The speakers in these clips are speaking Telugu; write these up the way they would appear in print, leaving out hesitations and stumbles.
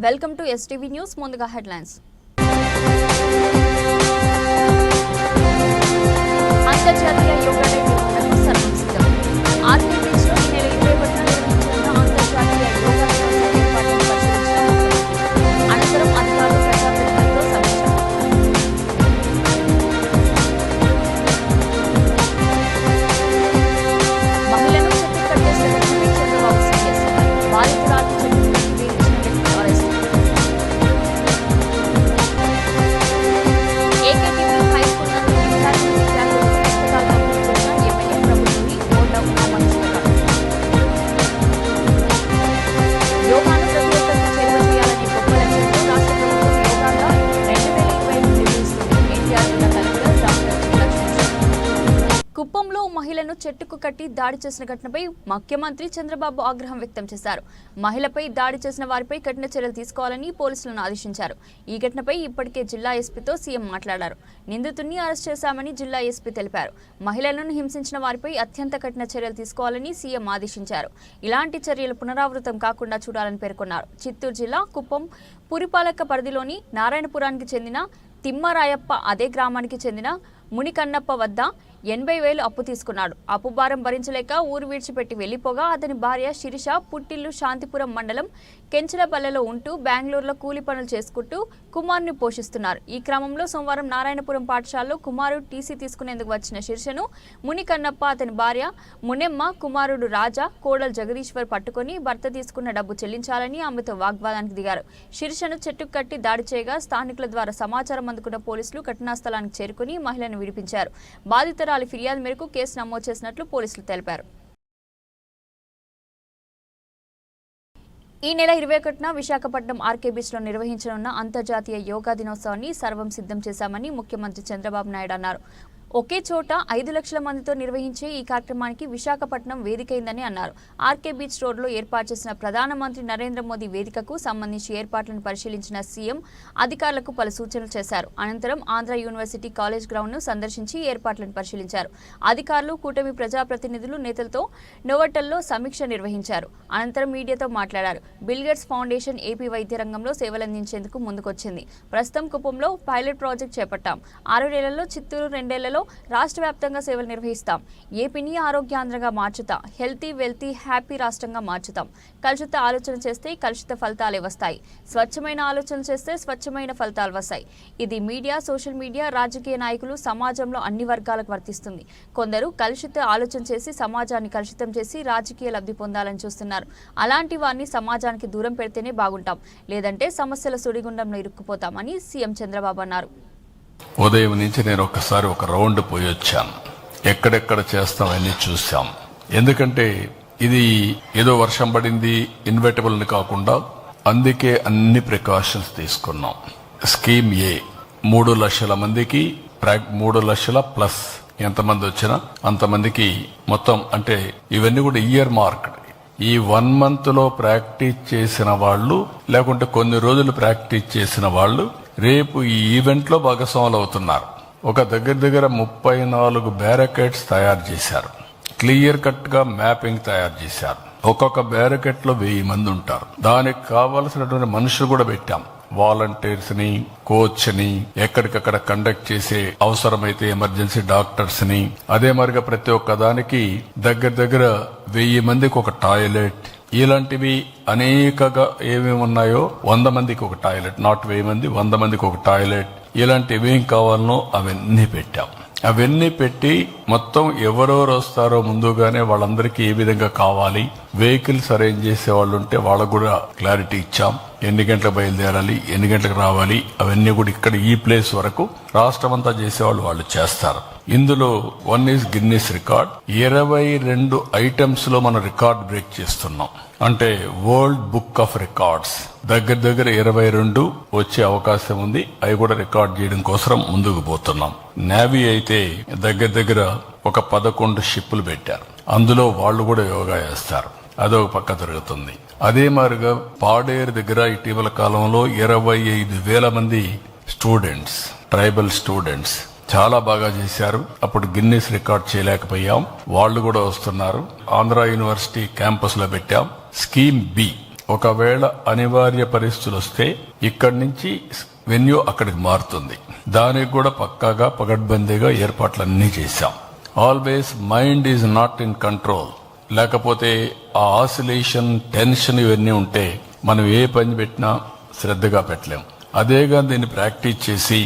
Welcome to STV news. ముందుగా హెడ్లైన్స్. అంతర్జాతీయ యోగా డే నిర్వహణకు సర్వం సిద్ధం. ఆర్కే బీచ్లో ఈ నెల 21న నిర్వహించిన అంతర్జాతీయ యోగా దినోత్సవ ఏర్పాట్లను పరిశీలించిన ముఖ్యమంత్రి. అనంతరం అధికారులు ప్రజాప్రతినిధులతో సమీక్ష. మహిళను చెట్టు కట్టేసిన వ్యక్తిపై చంద్రబాబు సీరియస్. బాధితురాలు చెట్టు కుప్పంలో మహిళను చెట్టుకు కట్టి దాడి చేసిన ఘటనపై ముఖ్యమంత్రి చంద్రబాబు ఆగ్రహం వ్యక్తం చేశారు. మహిళపై దాడి చేసిన వారిపై కఠిన చర్యలు తీసుకోవాలని పోలీసులను ఆదేశించారు. ఈ ఘటనపై ఇప్పటికే జిల్లా ఎస్పీతో సీఎం మాట్లాడారు. నిందితుడిని అరెస్ట్ చేశామని జిల్లా ఎస్పీ తెలిపారు. మహిళలను హింసించిన వారిపై అత్యంత కఠిన చర్యలు తీసుకోవాలని సీఎం ఆదేశించారు. ఇలాంటి చర్యలు పునరావృతం కాకుండా చూడాలని పేర్కొన్నారు. చిత్తూరు జిల్లా కుప్పం పురిపాలక పరిధిలోని నారాయణపురానికి చెందిన తిమ్మరాయప్ప అదే గ్రామానికి చెందిన మునికన్నప్ప వద్ద 80,000 అప్పు తీసుకున్నాడు. అప్పు భారం భరించలేక ఊరు విడిచిపెట్టి వెళ్లిపోగా అతని భార్య శిరీష పుట్టిల్లు శాంతిపురం మండలం కెంచలపల్లెలో ఉంటూ బెంగళూరులో కూలి పనులు చేసుకుంటూ కుమారుని పోషిస్తున్నారు. ఈ క్రమంలో సోమవారం నారాయణపురం పాఠశాలలో కుమారుడు టీసీ తీసుకునేందుకు వచ్చిన శిరీషను మునికన్నప్ప, అతని భార్య మునెమ్మ, కుమారుడు రాజా, కోడలు జగదీశ్వర్ పట్టుకుని భర్త తీసుకున్న డబ్బు చెల్లించాలని ఆమెతో వాగ్వాదానికి దిగారు. శిరీషను చెట్టుకు కట్టి దాడి చేయగా స్థానికుల ద్వారా సమాచారం అందుకున్న పోలీసులు ఘటనా స్థలానికి చేరుకుని మహిళను విడిపించారు. బాధితురాలి ఫిర్యాదు మేరకు కేసు నమోదు చేసినట్లు పోలీసులు తెలిపారు. ఈ నెల 21న విశాఖపట్నం ఆర్కే బీచ్లో నిర్వహించనున్న అంతర్జాతీయ యోగా దినోత్సవాన్ని సర్వం సిద్ధం చేశామని ముఖ్యమంత్రి చంద్రబాబు నాయుడు అన్నారు. ఒకే చోట 5 లక్షల మందితో నిర్వహించే ఈ కార్యక్రమానికి విశాఖపట్నం వేదికైందని అన్నారు. ఆర్కే బీచ్ రోడ్లో ఏర్పాటు చేసిన ప్రధానమంత్రి నరేంద్ర మోదీ వేదికకు సంబంధించి ఏర్పాట్లను పరిశీలించిన సీఎం అధికారులకు పలు సూచనలు చేశారు. అనంతరం ఆంధ్ర యూనివర్సిటీ కాలేజ్ గ్రౌండ్ను సందర్శించి ఏర్పాట్లను పరిశీలించారు. అధికారులు, కూటమి ప్రజాప్రతినిధులు, నేతలతో నోవటల్లో సమీక్ష నిర్వహించారు. అనంతరం మీడియాతో మాట్లాడారు. బిల్గేట్స్ ఫౌండేషన్ ఏపీ వైద్య రంగంలో సేవలందించేందుకు ముందుకొచ్చింది. ప్రస్తుతం కుప్పంలో పైలట్ ప్రాజెక్ట్ చేపట్టాం. 6 ఏళ్లలో, చిత్తూరు 2 ఏళ్లలో రాష్ట్ర వ్యాప్తంగా సేవలు నిర్వహిస్తాం. ఏపీని ఆరోగ్యాంధ్రంగా మార్చుతాం. హెల్తీ, వెల్తీ, హ్యాపీ రాష్ట్రంగా మార్చుతాం. కలుషిత ఆలోచన చేస్తే కలుషిత ఫలితాలే వస్తాయి. స్వచ్ఛమైన ఆలోచన చేస్తే స్వచ్ఛమైన ఫలితాలు వస్తాయి. ఇది మీడియా, సోషల్ మీడియా, రాజకీయ నాయకులు, సమాజంలో అన్ని వర్గాలకు వర్తిస్తుంది. కొందరు కలుషిత ఆలోచన చేసి సమాజాన్ని కలుషితం చేసి రాజకీయ లబ్ధి పొందాలని చూస్తున్నారు. అలాంటి వారిని సమాజానికి దూరం పెడితేనే బాగుంటాం, లేదంటే సమస్యల సుడిగుండంలో ఇరుక్కుపోతామని సీఎం చంద్రబాబు అన్నారు. ఉదయం నుంచి నేను ఒక్కసారి ఒక రౌండ్ పోయి వచ్చాను. ఎక్కడెక్కడ చేస్తామని చూసాం. ఎందుకంటే ఇది ఏదో వర్షం పడింది ఇన్వెటబుల్ ని కాకుండా అందుకే అన్ని ప్రికాషన్స్ తీసుకున్నాం. స్కీమ్ ఏ 3 లక్షల మందికి 3 లక్షల ప్లస్ ఎంతమంది వచ్చినా అంతమందికి మొత్తం, అంటే ఇవన్నీ కూడా ఇయర్ మార్క్డ్. ఈ 1 month లో ప్రాక్టీస్ చేసిన వాళ్ళు, లేకుంటే కొన్ని రోజులు ప్రాక్టీస్ చేసిన వాళ్ళు రేపు ఈ ఈవెంట్ లో భాగస్వాములు అవుతున్నారు. ఒక దగ్గర 34 బ్యారికేడ్స్ తయారు చేశారు. క్లియర్ కట్ గా మ్యాపింగ్ తయారు చేశారు. ఒక్కొక్క బ్యారికేడ్ లో 1000 మంది ఉంటారు. దానికి కావలసినటువంటి మనుషులు కూడా పెట్టాం. వాలంటీర్స్ ని, కోచ్ ని, ఎక్కడికక్కడ కండక్ట్ చేసే అవసరమైతే ఎమర్జెన్సీ డాక్టర్స్ ని, అదే మరిగా ప్రతి ఒక్క దానికి దగ్గర 1000 మందికి ఒక టాయిలెట్, ఇలాంటివి అనేకగా ఏమేమి ఉన్నాయో 100 మందికి ఒక టాయిలెట్, నాట్ 1000 మంది, 100 మందికి ఒక టాయిలెట్, ఇలాంటివి ఏం కావాలనో అవన్నీ పెట్టాం. అవన్నీ పెట్టి మొత్తం ఎవరెవరు వస్తారో ముందుగానే వాళ్ళందరికీ ఏ విధంగా కావాలి, వెహికల్స్ అరేంజ్ చేసే వాళ్ళు ఉంటే వాళ్ళకు కూడా క్లారిటీ ఇచ్చాం. ఎన్ని గంటలకు బయలుదేరాలి, ఎన్ని గంటలకు రావాలి, అవన్నీ కూడా ఇక్కడ ఈ ప్లేస్ వరకు రాష్ట్రం అంతా చేసేవాళ్ళు వాళ్ళు చేస్తారు. ఇందులో 1 is గిన్నెస్ రికార్డ్. 22 ఐటమ్స్ లో మనం రికార్డ్ బ్రేక్ చేస్తున్నాం. అంటే వరల్డ్ బుక్ ఆఫ్ రికార్డ్స్ దగ్గర 22 వచ్చే అవకాశం ఉంది. అవి కూడా రికార్డ్ చేయడం కోసం ముందుకు పోతున్నాం. నేవీ అయితే దగ్గర ఒక 11 షిప్పులు పెట్టారు. అందులో వాళ్ళు కూడా యోగా చేస్తారు. అదొక పక్క జరుగుతుంది. అదే మాదిరిగా పాడేరు దగ్గర ఇటీవల కాలంలో 25,000 మంది స్టూడెంట్స్, ట్రైబల్ స్టూడెంట్స్ చాలా బాగా చేశారు. అప్పుడు గిన్నెస్ రికార్డ్ చేయలేకపోయాం. వాళ్ళు కూడా వస్తున్నారు. ఆంధ్ర యూనివర్సిటీ క్యాంపస్ లో పెట్టాం స్కీమ్ బి. ఒకవేళ అనివార్య పరిస్థితులు వస్తే ఇక్కడి నుంచి వెన్యూ అక్కడికి మారుతుంది. దానికి కూడా పక్కాగా పగడ్బందీగా ఏర్పాట్లన్నీ చేశాం. Always mind is not in control. లేకపోతే ఆ ఆసిలేషన్, టెన్షన్ ఇవన్నీ ఉంటే మనం ఏ పని పెట్టినా శ్రద్ధగా పెట్టలేం. అదేగా దీన్ని ప్రాక్టీస్ చేసి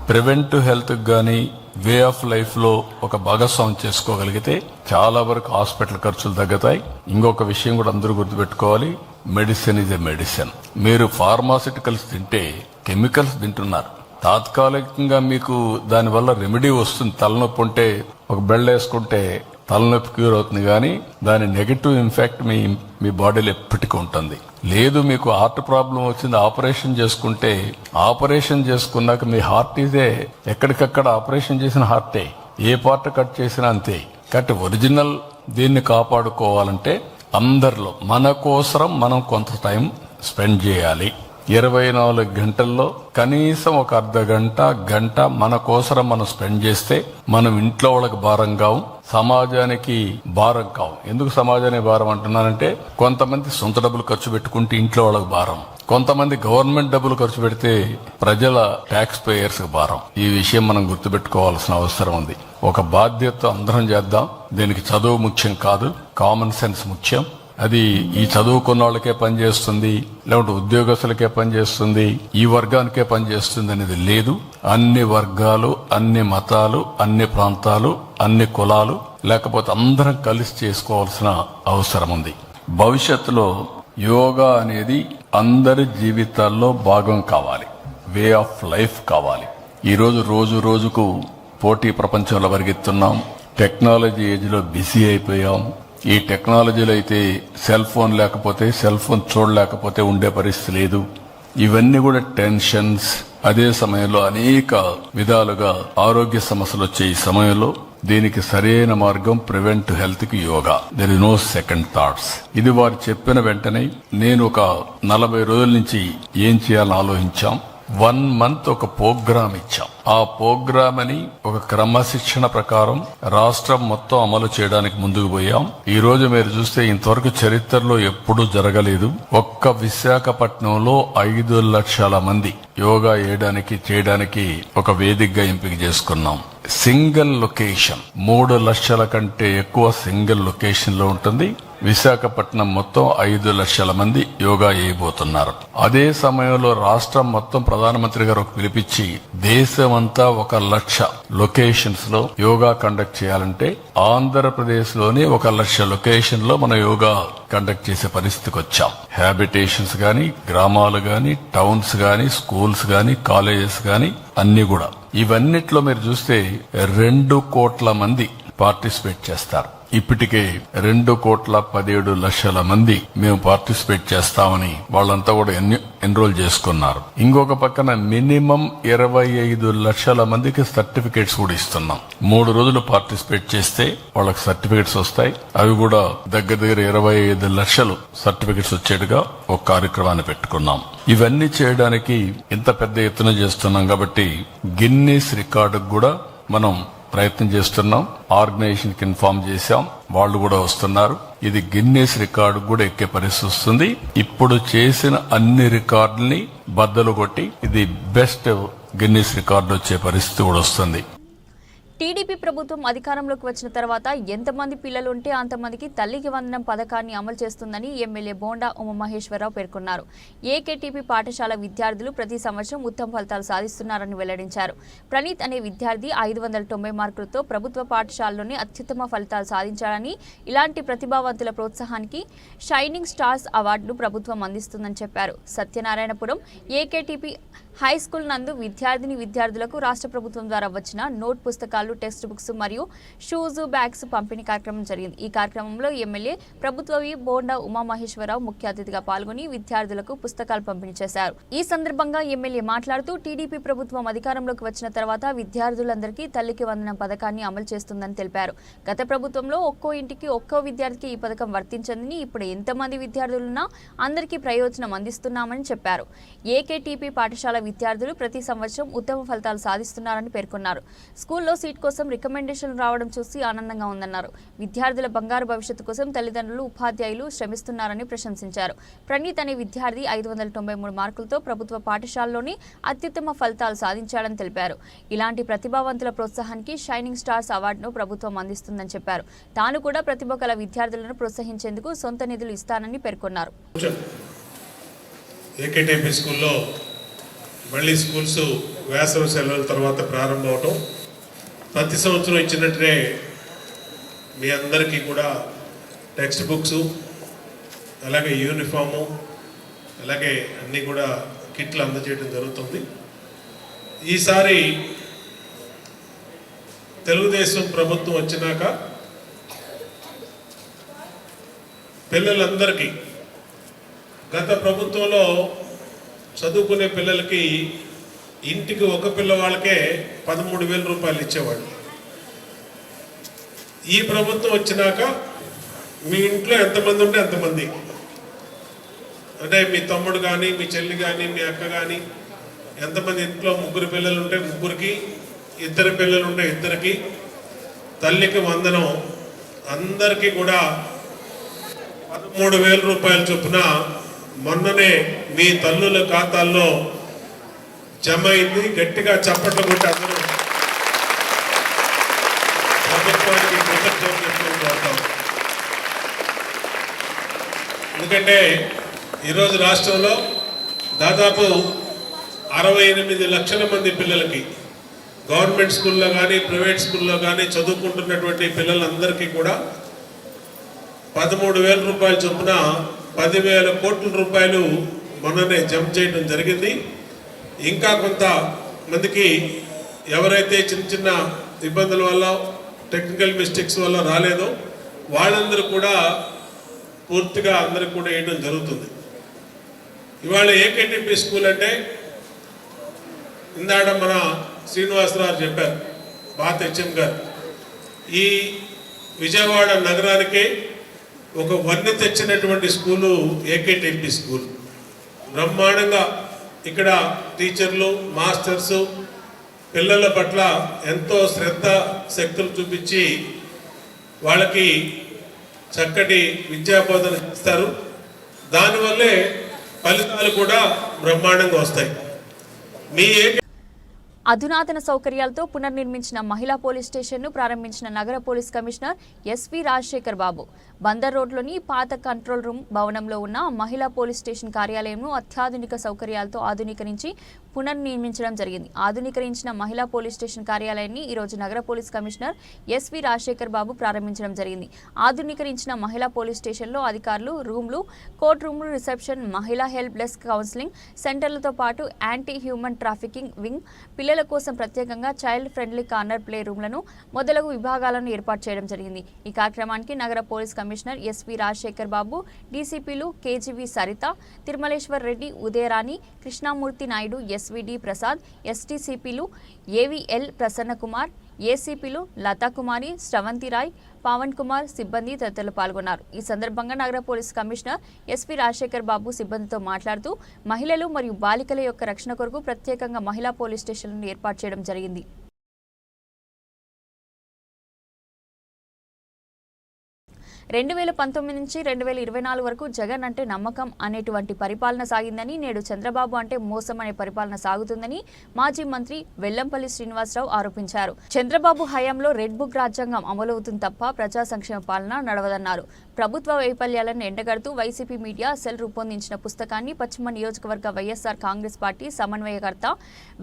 ప్రివెంటివ్ హెల్త్ గానీ వే ఆఫ్ లైఫ్ లో ఒక భాగస్వామ్యం చేసుకోగలిగితే చాలా వరకు హాస్పిటల్ ఖర్చులు తగ్గుతాయి. ఇంకొక విషయం కూడా అందరూ గుర్తుపెట్టుకోవాలి, మెడిసిన్ ఇస్ ఎ మెడిసిన్. మీరు ఫార్మాసిటికల్స్ తింటే కెమికల్స్ తింటున్నారు. తాత్కాలికంగా మీకు దానివల్ల రెమెడీ వస్తుంది. తలనొప్పి ఉంటే ఒక బెల్ట్ వేసుకుంటే తలనొప్పి క్యూర్ అవుతుంది, కానీ దాని నెగటివ్ ఇంపాక్ట్ మీ బాడీలో ఎప్పటికీ ఉంటుంది. లేదు మీకు హార్ట్ ప్రాబ్లం వచ్చింది, ఆపరేషన్ చేసుకుంటే ఆపరేషన్ చేసుకున్నాక మీ హార్ట్ ఇదే ఎక్కడికక్కడ ఆపరేషన్ చేసిన హార్టే, ఏ పార్ట్ కట్ చేసినా అంతే. కాబట్టి ఒరిజినల్ దీన్ని కాపాడుకోవాలంటే అందరిలో మన కోసరం మనం కొంత టైం స్పెండ్ చేయాలి. 24 గంటల్లో కనీసం ఒక అర్ధ గంట మన కోసరం మనం స్పెండ్ చేస్తే మనం ఇంట్లో వాళ్ళకి భారం కావు, సమాజానికి భారం కావు. ఎందుకు సమాజానికి భారం అంటున్నానంటే కొంతమంది సొంత డబ్బులు ఖర్చు పెట్టుకుంటే ఇంట్లో వాళ్ళకి భారం, కొంతమంది గవర్నమెంట్ డబ్బులు ఖర్చు పెడితే ప్రజల ట్యాక్స్ పేయర్స్ భారం. ఈ విషయం మనం గుర్తుపెట్టుకోవాల్సిన అవసరం ఉంది. ఒక బాధ్యత అందరం చేద్దాం. దీనికి చదువు ముఖ్యం కాదు, కామన్ సెన్స్ ముఖ్యం. అది ఈ చదువుకున్న వాళ్ళకే పనిచేస్తుంది, లేకుంటే ఉద్యోగస్తులకే పనిచేస్తుంది, ఈ వర్గానికే పనిచేస్తుంది అనేది లేదు. అన్ని వర్గాలు, అన్ని మతాలు, అన్ని ప్రాంతాలు, అన్ని కులాలు, లేకపోతే అందరం కలిసి చేసుకోవాల్సిన అవసరం ఉంది. భవిష్యత్తులో యోగా అనేది అందరి జీవితాల్లో భాగం కావాలి, వే ఆఫ్ లైఫ్ కావాలి. ఈరోజు రోజుకు పోటీ ప్రపంచంలో పరిగెత్తున్నాం. టెక్నాలజీ ఏజ్ లో బిజీ అయిపోయాం. ఈ టెక్నాలజీలో అయితే సెల్ ఫోన్ లేకపోతే, సెల్ ఫోన్ చూడలేకపోతే ఉండే పరిస్థితి లేదు. ఇవన్నీ కూడా టెన్షన్స్. అదే సమయంలో అనేక విధాలుగా ఆరోగ్య సమస్యలు వచ్చే ఈ సమయంలో దీనికి సరైన మార్గం ప్రివెంట్ హెల్త్ కి yoga. There is no second thoughts. ఇది వారు చెప్పిన వెంటనే నేను ఒక 40 రోజుల నుంచి ఏం చేయాలని ఆలోచించాం. 1 month ఒక ప్రోగ్రామ్ ఇచ్చాం. ఆ ప్రోగ్రామ్ అని ఒక క్రమశిక్షణ ప్రకారం రాష్ట్రం మొత్తం అమలు చేయడానికి ముందుకు పోయాం. ఈ రోజు మీరు చూస్తే ఇంతవరకు చరిత్రలో ఎప్పుడూ జరగలేదు. ఒక్క విశాఖపట్నంలో 5 లక్షల మంది యోగా చేయడానికి ఒక వేదికగా ఎంపిక చేసుకున్నాం. సింగిల్ లొకేషన్ 3 లక్షల కంటే ఎక్కువ సింగిల్ లొకేషన్ లో ఉంటుంది. విశాఖపట్నం మొత్తం 5 లక్షల మంది యోగా చేయబోతున్నారు. అదే సమయంలో రాష్ట్రం మొత్తం ప్రధానమంత్రి గారు పిలిపించి దేశమంతా 1 లక్ష లొకేషన్స్ లో యోగా కండక్ట్ చేయాలంటే ఆంధ్రప్రదేశ్ లోనే 1 లక్ష లొకేషన్ లో మన యోగా కండక్ట్ చేసే పరిస్థితికి వచ్చాం. హ్యాబిటేషన్స్ గాని, గ్రామాలు గాని, టౌన్స్ గాని, స్కూల్స్ గాని, కాలేజెస్ గాని అన్ని కూడా. ఇవన్నిట్లో మీరు చూస్తే 2 కోట్ల మంది పార్టిసిపేట్ చేస్తారు. ఇప్పటికే 2,17,00,000 మంది మేము పార్టిసిపేట్ చేస్తామని వాళ్ళంతా కూడా ఎన్రోల్ చేసుకున్నారు. ఇంకొక పక్కన మినిమం 25 లక్షల మందికి సర్టిఫికేట్స్ కూడా ఇస్తున్నాం. 3 రోజులు పార్టిసిపేట్ చేస్తే వాళ్ళకి సర్టిఫికేట్స్ వస్తాయి. అవి కూడా దగ్గర 25 లక్షలు సర్టిఫికేట్స్ వచ్చేట్టుగా ఒక కార్యక్రమాన్ని పెట్టుకున్నాం. ఇవన్నీ చేయడానికి ఇంత పెద్ద ఎత్తున చేస్తున్నాం కాబట్టి గిన్నీస్ రికార్డుకు కూడా మనం ప్రయత్నం చేస్తున్నాం. ఆర్గనైజేషన్ కి ఇన్ఫార్మ్ చేశాం, వాళ్ళు కూడా వస్తున్నారు. ఇది గిన్నీస్ రికార్డు కూడా ఎక్కే పరిస్థితి వస్తుంది. ఇప్పుడు చేసిన అన్ని రికార్డుల్ని బద్దలు కొట్టి ఇది బెస్ట్ గిన్నీస్ రికార్డు వచ్చే పరిస్థితి కూడా వస్తుంది. టీడీపీ ప్రభుత్వం అధికారంలోకి వచ్చిన తర్వాత ఎంతమంది పిల్లలు ఉంటే అంతమందికి తల్లికి వందనం పథకాన్ని అమలు చేస్తుందని ఎమ్మెల్యే బోండా ఉమామహేశ్వరరావు పేర్కొన్నారు. ఏకేటీపీ పాఠశాల విద్యార్థులు ప్రతి సంవత్సరం ఉత్తమ ఫలితాలు సాధిస్తున్నారని వెల్లడించారు. ప్రణీత్ అనే విద్యార్థి 590 మార్కులతో ప్రభుత్వ పాఠశాలలోనే అత్యుత్తమ ఫలితాలు సాధించారని, ఇలాంటి ప్రతిభావంతుల ప్రోత్సాహానికి షైనింగ్ స్టార్స్ అవార్డును ప్రభుత్వం అందిస్తుందని చెప్పారు. సత్యనారాయణపురం ఏకేటీపీ హై స్కూల్ నందు విద్యార్థులకు రాష్ట్ర ప్రభుత్వం ద్వారా వచ్చిన నోట్ పుస్తకాలు, టెక్స్ట్ బుక్స్ మరియు షూస్, బ్యాగ్స్ పంపిణీ కార్యక్రమం జరిగింది. ఈ కార్యక్రమంలో ఎమ్మెల్యే ప్రభుత్వ బోండా ఉమామహేశ్వరరావు ముఖ్య అతిథిగా పాల్గొని విద్యార్థులకు పుస్తకాలు పంపిణీ చేశారు. ఈ సందర్భంగా ఎమ్మెల్యే మాట్లాడుతూ టీడీపీ ప్రభుత్వం అధికారంలోకి వచ్చిన తర్వాత విద్యార్థులందరికీ తల్లికి వందనం పథకాన్ని అమలు చేస్తుందని తెలిపారు. గత ప్రభుత్వంలో ఒక్కో ఇంటికి ఒక్కో విద్యార్థికి ఈ పథకం వర్తించిందని, ఇప్పుడు ఎంతమంది విద్యార్థులున్నా అందరికీ ప్రయోజనం అందిస్తున్నామని చెప్పారు. ఏకేటీపీ పాఠశాల విద్యార్థులు ప్రతి సంవత్సరం ఉత్తమ ఫలితాలు సాధిస్తున్నారని పేర్కొన్నారు. స్కూల్లో సీట్ కోసం రికమెండేషన్లు రావడం చూసి ఆనందంగా ఉందన్నారు. విద్యార్థుల బంగారు భవిష్యత్తు కోసం తల్లిదండ్రులు, ఉపాధ్యాయులు శ్రమిస్తున్నారని ప్రశంసించారు. ప్రణీత్ అనే విద్యార్థి 593 మార్కులతో ప్రభుత్వ పాఠశాలలోని అత్యుత్తమ ఫలితాలు సాధించాడని తెలిపారు. ఇలాంటి ప్రతిభావంతుల ప్రోత్సాహానికి షైనింగ్ స్టార్స్ అవార్డును ప్రభుత్వం అందిస్తుందని చెప్పారు. తాను కూడా ప్రతిభ గల విద్యార్థులను ప్రోత్సహించేందుకు సొంత నిధులు ఇస్తానని పేర్కొన్నారు. ఏకేటీపీ స్కూల్లో మళ్ళీ స్కూల్స్ వేసవి సెలవుల తర్వాత ప్రారంభం అవటం, ప్రతి సంవత్సరం ఇచ్చినట్టునే మీ అందరికీ కూడా టెక్స్ట్ బుక్స్, అలాగే యూనిఫాము, అలాగే అన్నీ కూడా కిట్లు అందజేయడం జరుగుతుంది. ఈసారి తెలుగుదేశం ప్రభుత్వం వచ్చినాక పిల్లలందరికీ, గత ప్రభుత్వంలో చదువుకునే పిల్లలకి ఇంటికి ఒక పిల్లవాళ్ళకే 13,000 రూపాయలు ఇచ్చేవాళ్ళు. ఈ ప్రభుత్వం వచ్చినాక మీ ఇంట్లో ఎంతమంది ఉంటే ఎంతమంది, అంటే మీ తమ్ముడు కానీ, మీ చెల్లి కానీ, మీ అక్క కానీ, ఎంతమంది ఇంట్లో 3 పిల్లలు ఉంటే 3కి, 2 పిల్లలు ఉంటే 2కి, తల్లికి వందనం అందరికీ కూడా 13,000 రూపాయలు చొప్పున మొన్ననే మీ తల్లుల ఖాతాల్లో జమ అయింది. గట్టిగా చప్పట్లు కొట్టి అందరూ ప్రభుత్వానికి కృతజ్ఞతలు చెప్పుకుంటాం. ఎందుకంటే ఈరోజు రాష్ట్రంలో దాదాపు 68 లక్షల మంది పిల్లలకి గవర్నమెంట్ స్కూల్లో కానీ, ప్రైవేట్ స్కూల్లో కానీ చదువుకుంటున్నటువంటి పిల్లలందరికీ కూడా 13,000 రూపాయల చొప్పున 10,000 కోట్ల రూపాయలు మొన్ననే జమ చేయడం జరిగింది. ఇంకా కొంత మందికి ఎవరైతే చిన్న చిన్న ఇబ్బందుల వల్ల, టెక్నికల్ మిస్టేక్స్ వల్ల రాలేదో వాళ్ళందరూ కూడా పూర్తిగా అందరికి కూడా వేయడం జరుగుతుంది. ఇవాళ ఏకేటీపీ స్కూల్ అంటే ఇందాక మన శ్రీనివాసరావు చెప్పారు, బాత్ హెచ్ఎం గారు, ఈ విజయవాడ నగరానికి ఒక వన్నె తెచ్చినటువంటి స్కూలు ఏకేటీపీ స్కూల్. బ్రహ్మాండంగా ఇక్కడ టీచర్లు, మాస్టర్సు పిల్లల పట్ల ఎంతో శ్రద్ధ శక్తులు చూపించి వాళ్ళకి చక్కటి విద్యాబోధన ఇస్తారు. దానివల్లే ఫలితాలు కూడా బ్రహ్మాండంగా వస్తాయి. మీ అధునాతన సౌకర్యాలతో పునర్నిర్మించిన మహిళా పోలీస్ స్టేషన్ను ప్రారంభించిన నగర పోలీస్ కమిషనర్ ఎస్వి రాజశేఖర్ బాబు. బందర్ రోడ్లోని పాత కంట్రోల్ రూమ్ భవనంలో ఉన్న మహిళా పోలీస్ స్టేషన్ కార్యాలయంను అత్యాధునిక సౌకర్యాలతో ఆధునీకరించి పునర్నిర్మించడం జరిగింది. ఆధునీకరించిన మహిళా పోలీస్ స్టేషన్ కార్యాలయాన్ని ఈరోజు నగర పోలీస్ కమిషనర్ ఎస్వి రాజశేఖర్ బాబు ప్రారంభించడం జరిగింది. ఆధునీకరించిన మహిళా పోలీస్ స్టేషన్లో అధికారులు రూమ్లు, కోర్టు రూమ్లు, రిసెప్షన్, మహిళా హెల్ప్ డెస్క్, కౌన్సిలింగ్ సెంటర్లతో పాటు యాంటీ హ్యూమన్ ట్రాఫికింగ్ వింగ్, పిల్లల కోసం ప్రత్యేకంగా చైల్డ్ ఫ్రెండ్లీ కార్నర్ ప్లే రూమ్లను మొదలగు విభాగాలను ఏర్పాటు చేయడం జరిగింది. ఈ కార్యక్రమానికి నగర పోలీస్ కమిషనర్ ఎస్వి రాజశేఖర్ బాబు, డీసీపీలు కేజీవి సరిత, తిరుమలేశ్వర్ రెడ్డి, ఉదయరాణి, కృష్ణమూర్తి నాయుడు, ఎస్విడి ప్రసాద్, ఎస్టీసీపీలు ఏవిఎల్ ప్రసన్న కుమార్, ఏసీపీలు లతాకుమారి, శ్రవంతి రాయ్, పవన్ కుమార్, సిబ్బంది తదితరులు పాల్గొన్నారు. ఈ సందర్భంగా నగర పోలీస్ కమిషనర్ ఎస్పీ రాజశేఖర్ బాబు సిబ్బందితో మాట్లాడుతూ మహిళలు మరియు బాలికల యొక్క రక్షణ కొరకు ప్రత్యేకంగా మహిళా పోలీస్ స్టేషన్లను ఏర్పాటు చేయడం జరిగింది. 2019 నుంచి 2024 వరకు జగన్ అంటే నమ్మకం అనేటువంటి పరిపాలన సాగిందని, నేడు చంద్రబాబు అంటే మోసం అనే పరిపాలన సాగుతుందని మాజీ మంత్రి వెల్లంపల్లి శ్రీనివాసరావు ఆరోపించారు. చంద్రబాబు హయాంలో రెడ్ బుక్ రాజ్యాంగం అమలవుతుంది తప్ప ప్రజా సంక్షేమ పాలన నడవదన్నారు. ప్రభుత్వ వైఫల్యాలను ఎండగడుతూ వైసీపీ మీడియా సెల్ రూపొందించిన పుస్తకాన్ని పశ్చిమ నియోజకవర్గ వైఎస్ఆర్ కాంగ్రెస్ పార్టీ సమన్వయకర్త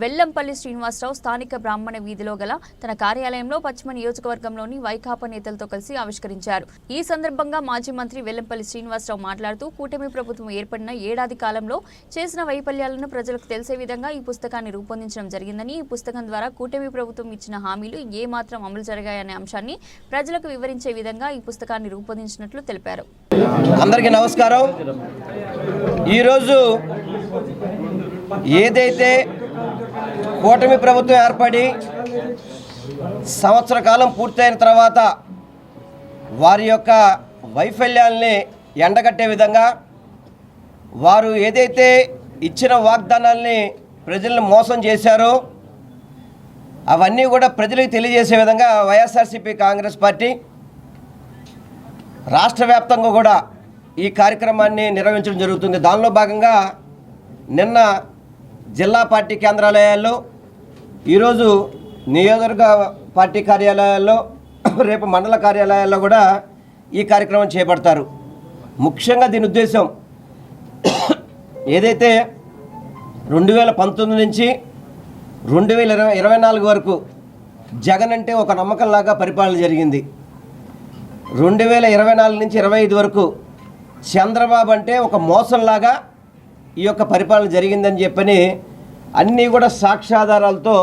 వెల్లంపల్లి శ్రీనివాసరావు స్థానిక బ్రాహ్మణ వీధిలో గల తన కార్యాలయంలో పశ్చిమ నియోజకవర్గంలోని వైకాపా నేతలతో కలిసి ఆవిష్కరించారు. ఈ సందర్భంగా మాజీ మంత్రి వెల్లంపల్లి శ్రీనివాసరావు మాట్లాడుతూ కూటమి ప్రభుత్వం ఏర్పడిన ఏడాది కాలంలో చేసిన వైఫల్యాలను ప్రజలకు తెలిసే విధంగా ఈ పుస్తకాన్ని రూపొందించడం జరిగిందని, ఈ పుస్తకం ద్వారా కూటమి ప్రభుత్వం ఇచ్చిన హామీలు ఏ మాత్రం అమలు జరిగాయనే అంశాన్ని ప్రజలకు వివరించే విధంగా ఈ పుస్తకాన్ని రూపొందించినట్లు తెలిపారు. అందరికీ నమస్కారం. ఈరోజు ఏదైతే కూటమి ప్రభుత్వం ఏర్పడి సంవత్సర కాలం పూర్తయిన తర్వాత వారి యొక్క వైఫల్యాల్ని ఎండగట్టే విధంగా, వారు ఏదైతే ఇచ్చిన వాగ్దానాల్ని ప్రజలను మోసం చేశారో అవన్నీ కూడా ప్రజలకు తెలియజేసే విధంగా వైఎస్ఆర్సీపీ కాంగ్రెస్ పార్టీ రాష్ట్ర వ్యాప్తంగా కూడా ఈ కార్యక్రమాన్ని నిర్వహించడం జరుగుతుంది. దానిలో భాగంగా నిన్న జిల్లా పార్టీ కేంద్రాలయాల్లో, ఈరోజు నియోజకవర్గ పార్టీ కార్యాలయాల్లో, రేపు మండల కార్యాలయాల్లో కూడా ఈ కార్యక్రమం చేపడతారు. ముఖ్యంగా దీని ఉద్దేశం ఏదైతే 2019 నుంచి 2024 వరకు జగన్ అంటే ఒక నమ్మకంలాగా పరిపాలన జరిగింది. 2024 నుంచి 25 వరకు చంద్రబాబు అంటే ఒక మోసంలాగా ఈ యొక్క పరిపాలన జరిగిందని చెప్పని అన్నీ కూడా సాక్ష్యాధారాలతో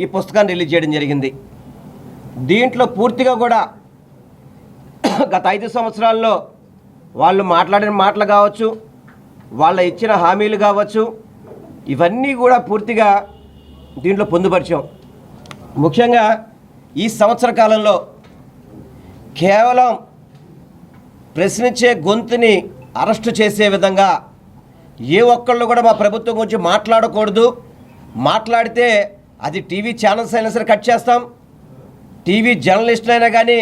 ఈ పుస్తకాన్ని రిలీజ్ చేయడం జరిగింది. దీంట్లో పూర్తిగా కూడా గత 5 సంవత్సరాల్లో వాళ్ళు మాట్లాడిన మాటలు కావచ్చు, వాళ్ళ ఇచ్చిన హామీలు కావచ్చు, ఇవన్నీ కూడా పూర్తిగా దీంట్లో పొందుపరిచాం. ముఖ్యంగా ఈ సంవత్సర కాలంలో కేవలం ప్రశ్నించే గొంతుని అరెస్టు చేసే విధంగా ఏ ఒక్కళ్ళు కూడా మా ప్రభుత్వం గురించి మాట్లాడకూడదు, మాట్లాడితే అది టీవీ ఛానల్స్ అయినా సరే కట్ చేస్తాం, టీవీ జర్నలిస్టులైనా కానీ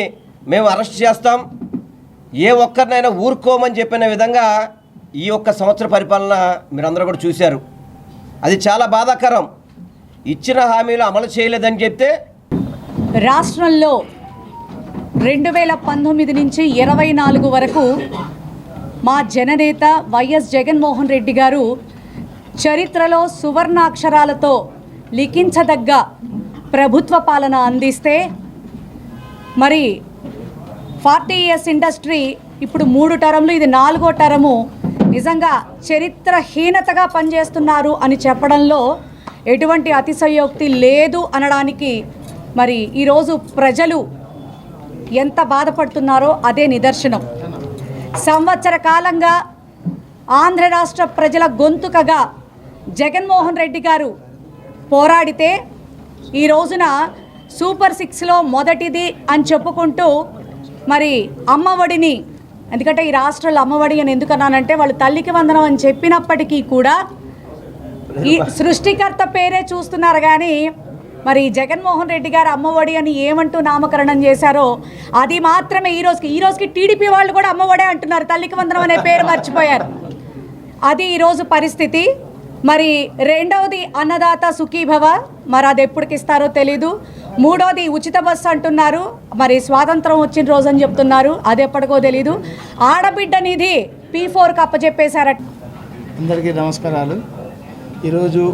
మేము అరెస్ట్ చేస్తాం, ఏ ఒక్కరినైనా ఊరుకోమని చెప్పిన విధంగా ఈ ఒక్క సంవత్సర పరిపాలన మీరందరూ కూడా చూశారు. అది చాలా బాధాకరం. ఇచ్చిన హామీలు అమలు చేయలేదని చెప్తే రాష్ట్రంలో 2019 నుంచి 24 వరకు మా జననేత వైఎస్ జగన్మోహన్ రెడ్డి గారు చరిత్రలో సువర్ణాక్షరాలతో లిఖించదగ్గ ప్రభుత్వ పాలన అందిస్తే, మరి 40 years ఇండస్ట్రీ ఇప్పుడు 3 టర్మ్లు, ఇది 4వ టర్ము నిజంగా చరిత్రహీనతగా పనిచేస్తున్నారు అని చెప్పడంలో ఎటువంటి అతిశయోక్తి లేదు అనడానికి మరి ఈరోజు ప్రజలు ఎంత బాధపడుతున్నారో అదే నిదర్శనం. సంవత్సర కాలంగా ఆంధ్ర రాష్ట్ర ప్రజల గొంతుకగా జగన్మోహన్ రెడ్డి గారు పోరాడితే, ఈ రోజున సూపర్ 6లో మొదటిది అని చెప్పుకుంటూ మరి అమ్మఒడిని, ఎందుకంటే ఈ రాష్ట్రంలో అమ్మఒడి అని ఎందుకన్నానంటే వాళ్ళు తల్లికి వందనం అని చెప్పినప్పటికీ కూడా ఈ సృష్టికర్త పేరే చూస్తున్నారు. కానీ మరి జగన్మోహన్ రెడ్డి గారు అమ్మఒడి అని ఏమంటూ నామకరణం చేశారో అది మాత్రమే ఈ రోజుకి టీడీపీ వాళ్ళు కూడా అమ్మఒడే అంటున్నారు, తల్లికి వందనం అనే పేరు మర్చిపోయారు. అది ఈరోజు పరిస్థితి. మరి రెండవది అన్నదాత సుఖీభవ, మరి అది ఎప్పటికి ఇస్తారో తెలీదు. మూడోది ఉచిత బస్సు అంటున్నారు, మరి స్వాతంత్రం వచ్చిన రోజు అని చెప్తున్నారు, అది ఎప్పటికో తెలీదు. ఆడబిడ్డ నిధి P4కి అప్పచెప్పేశారట. అందరికీ నమస్కారాలు. ఈరోజు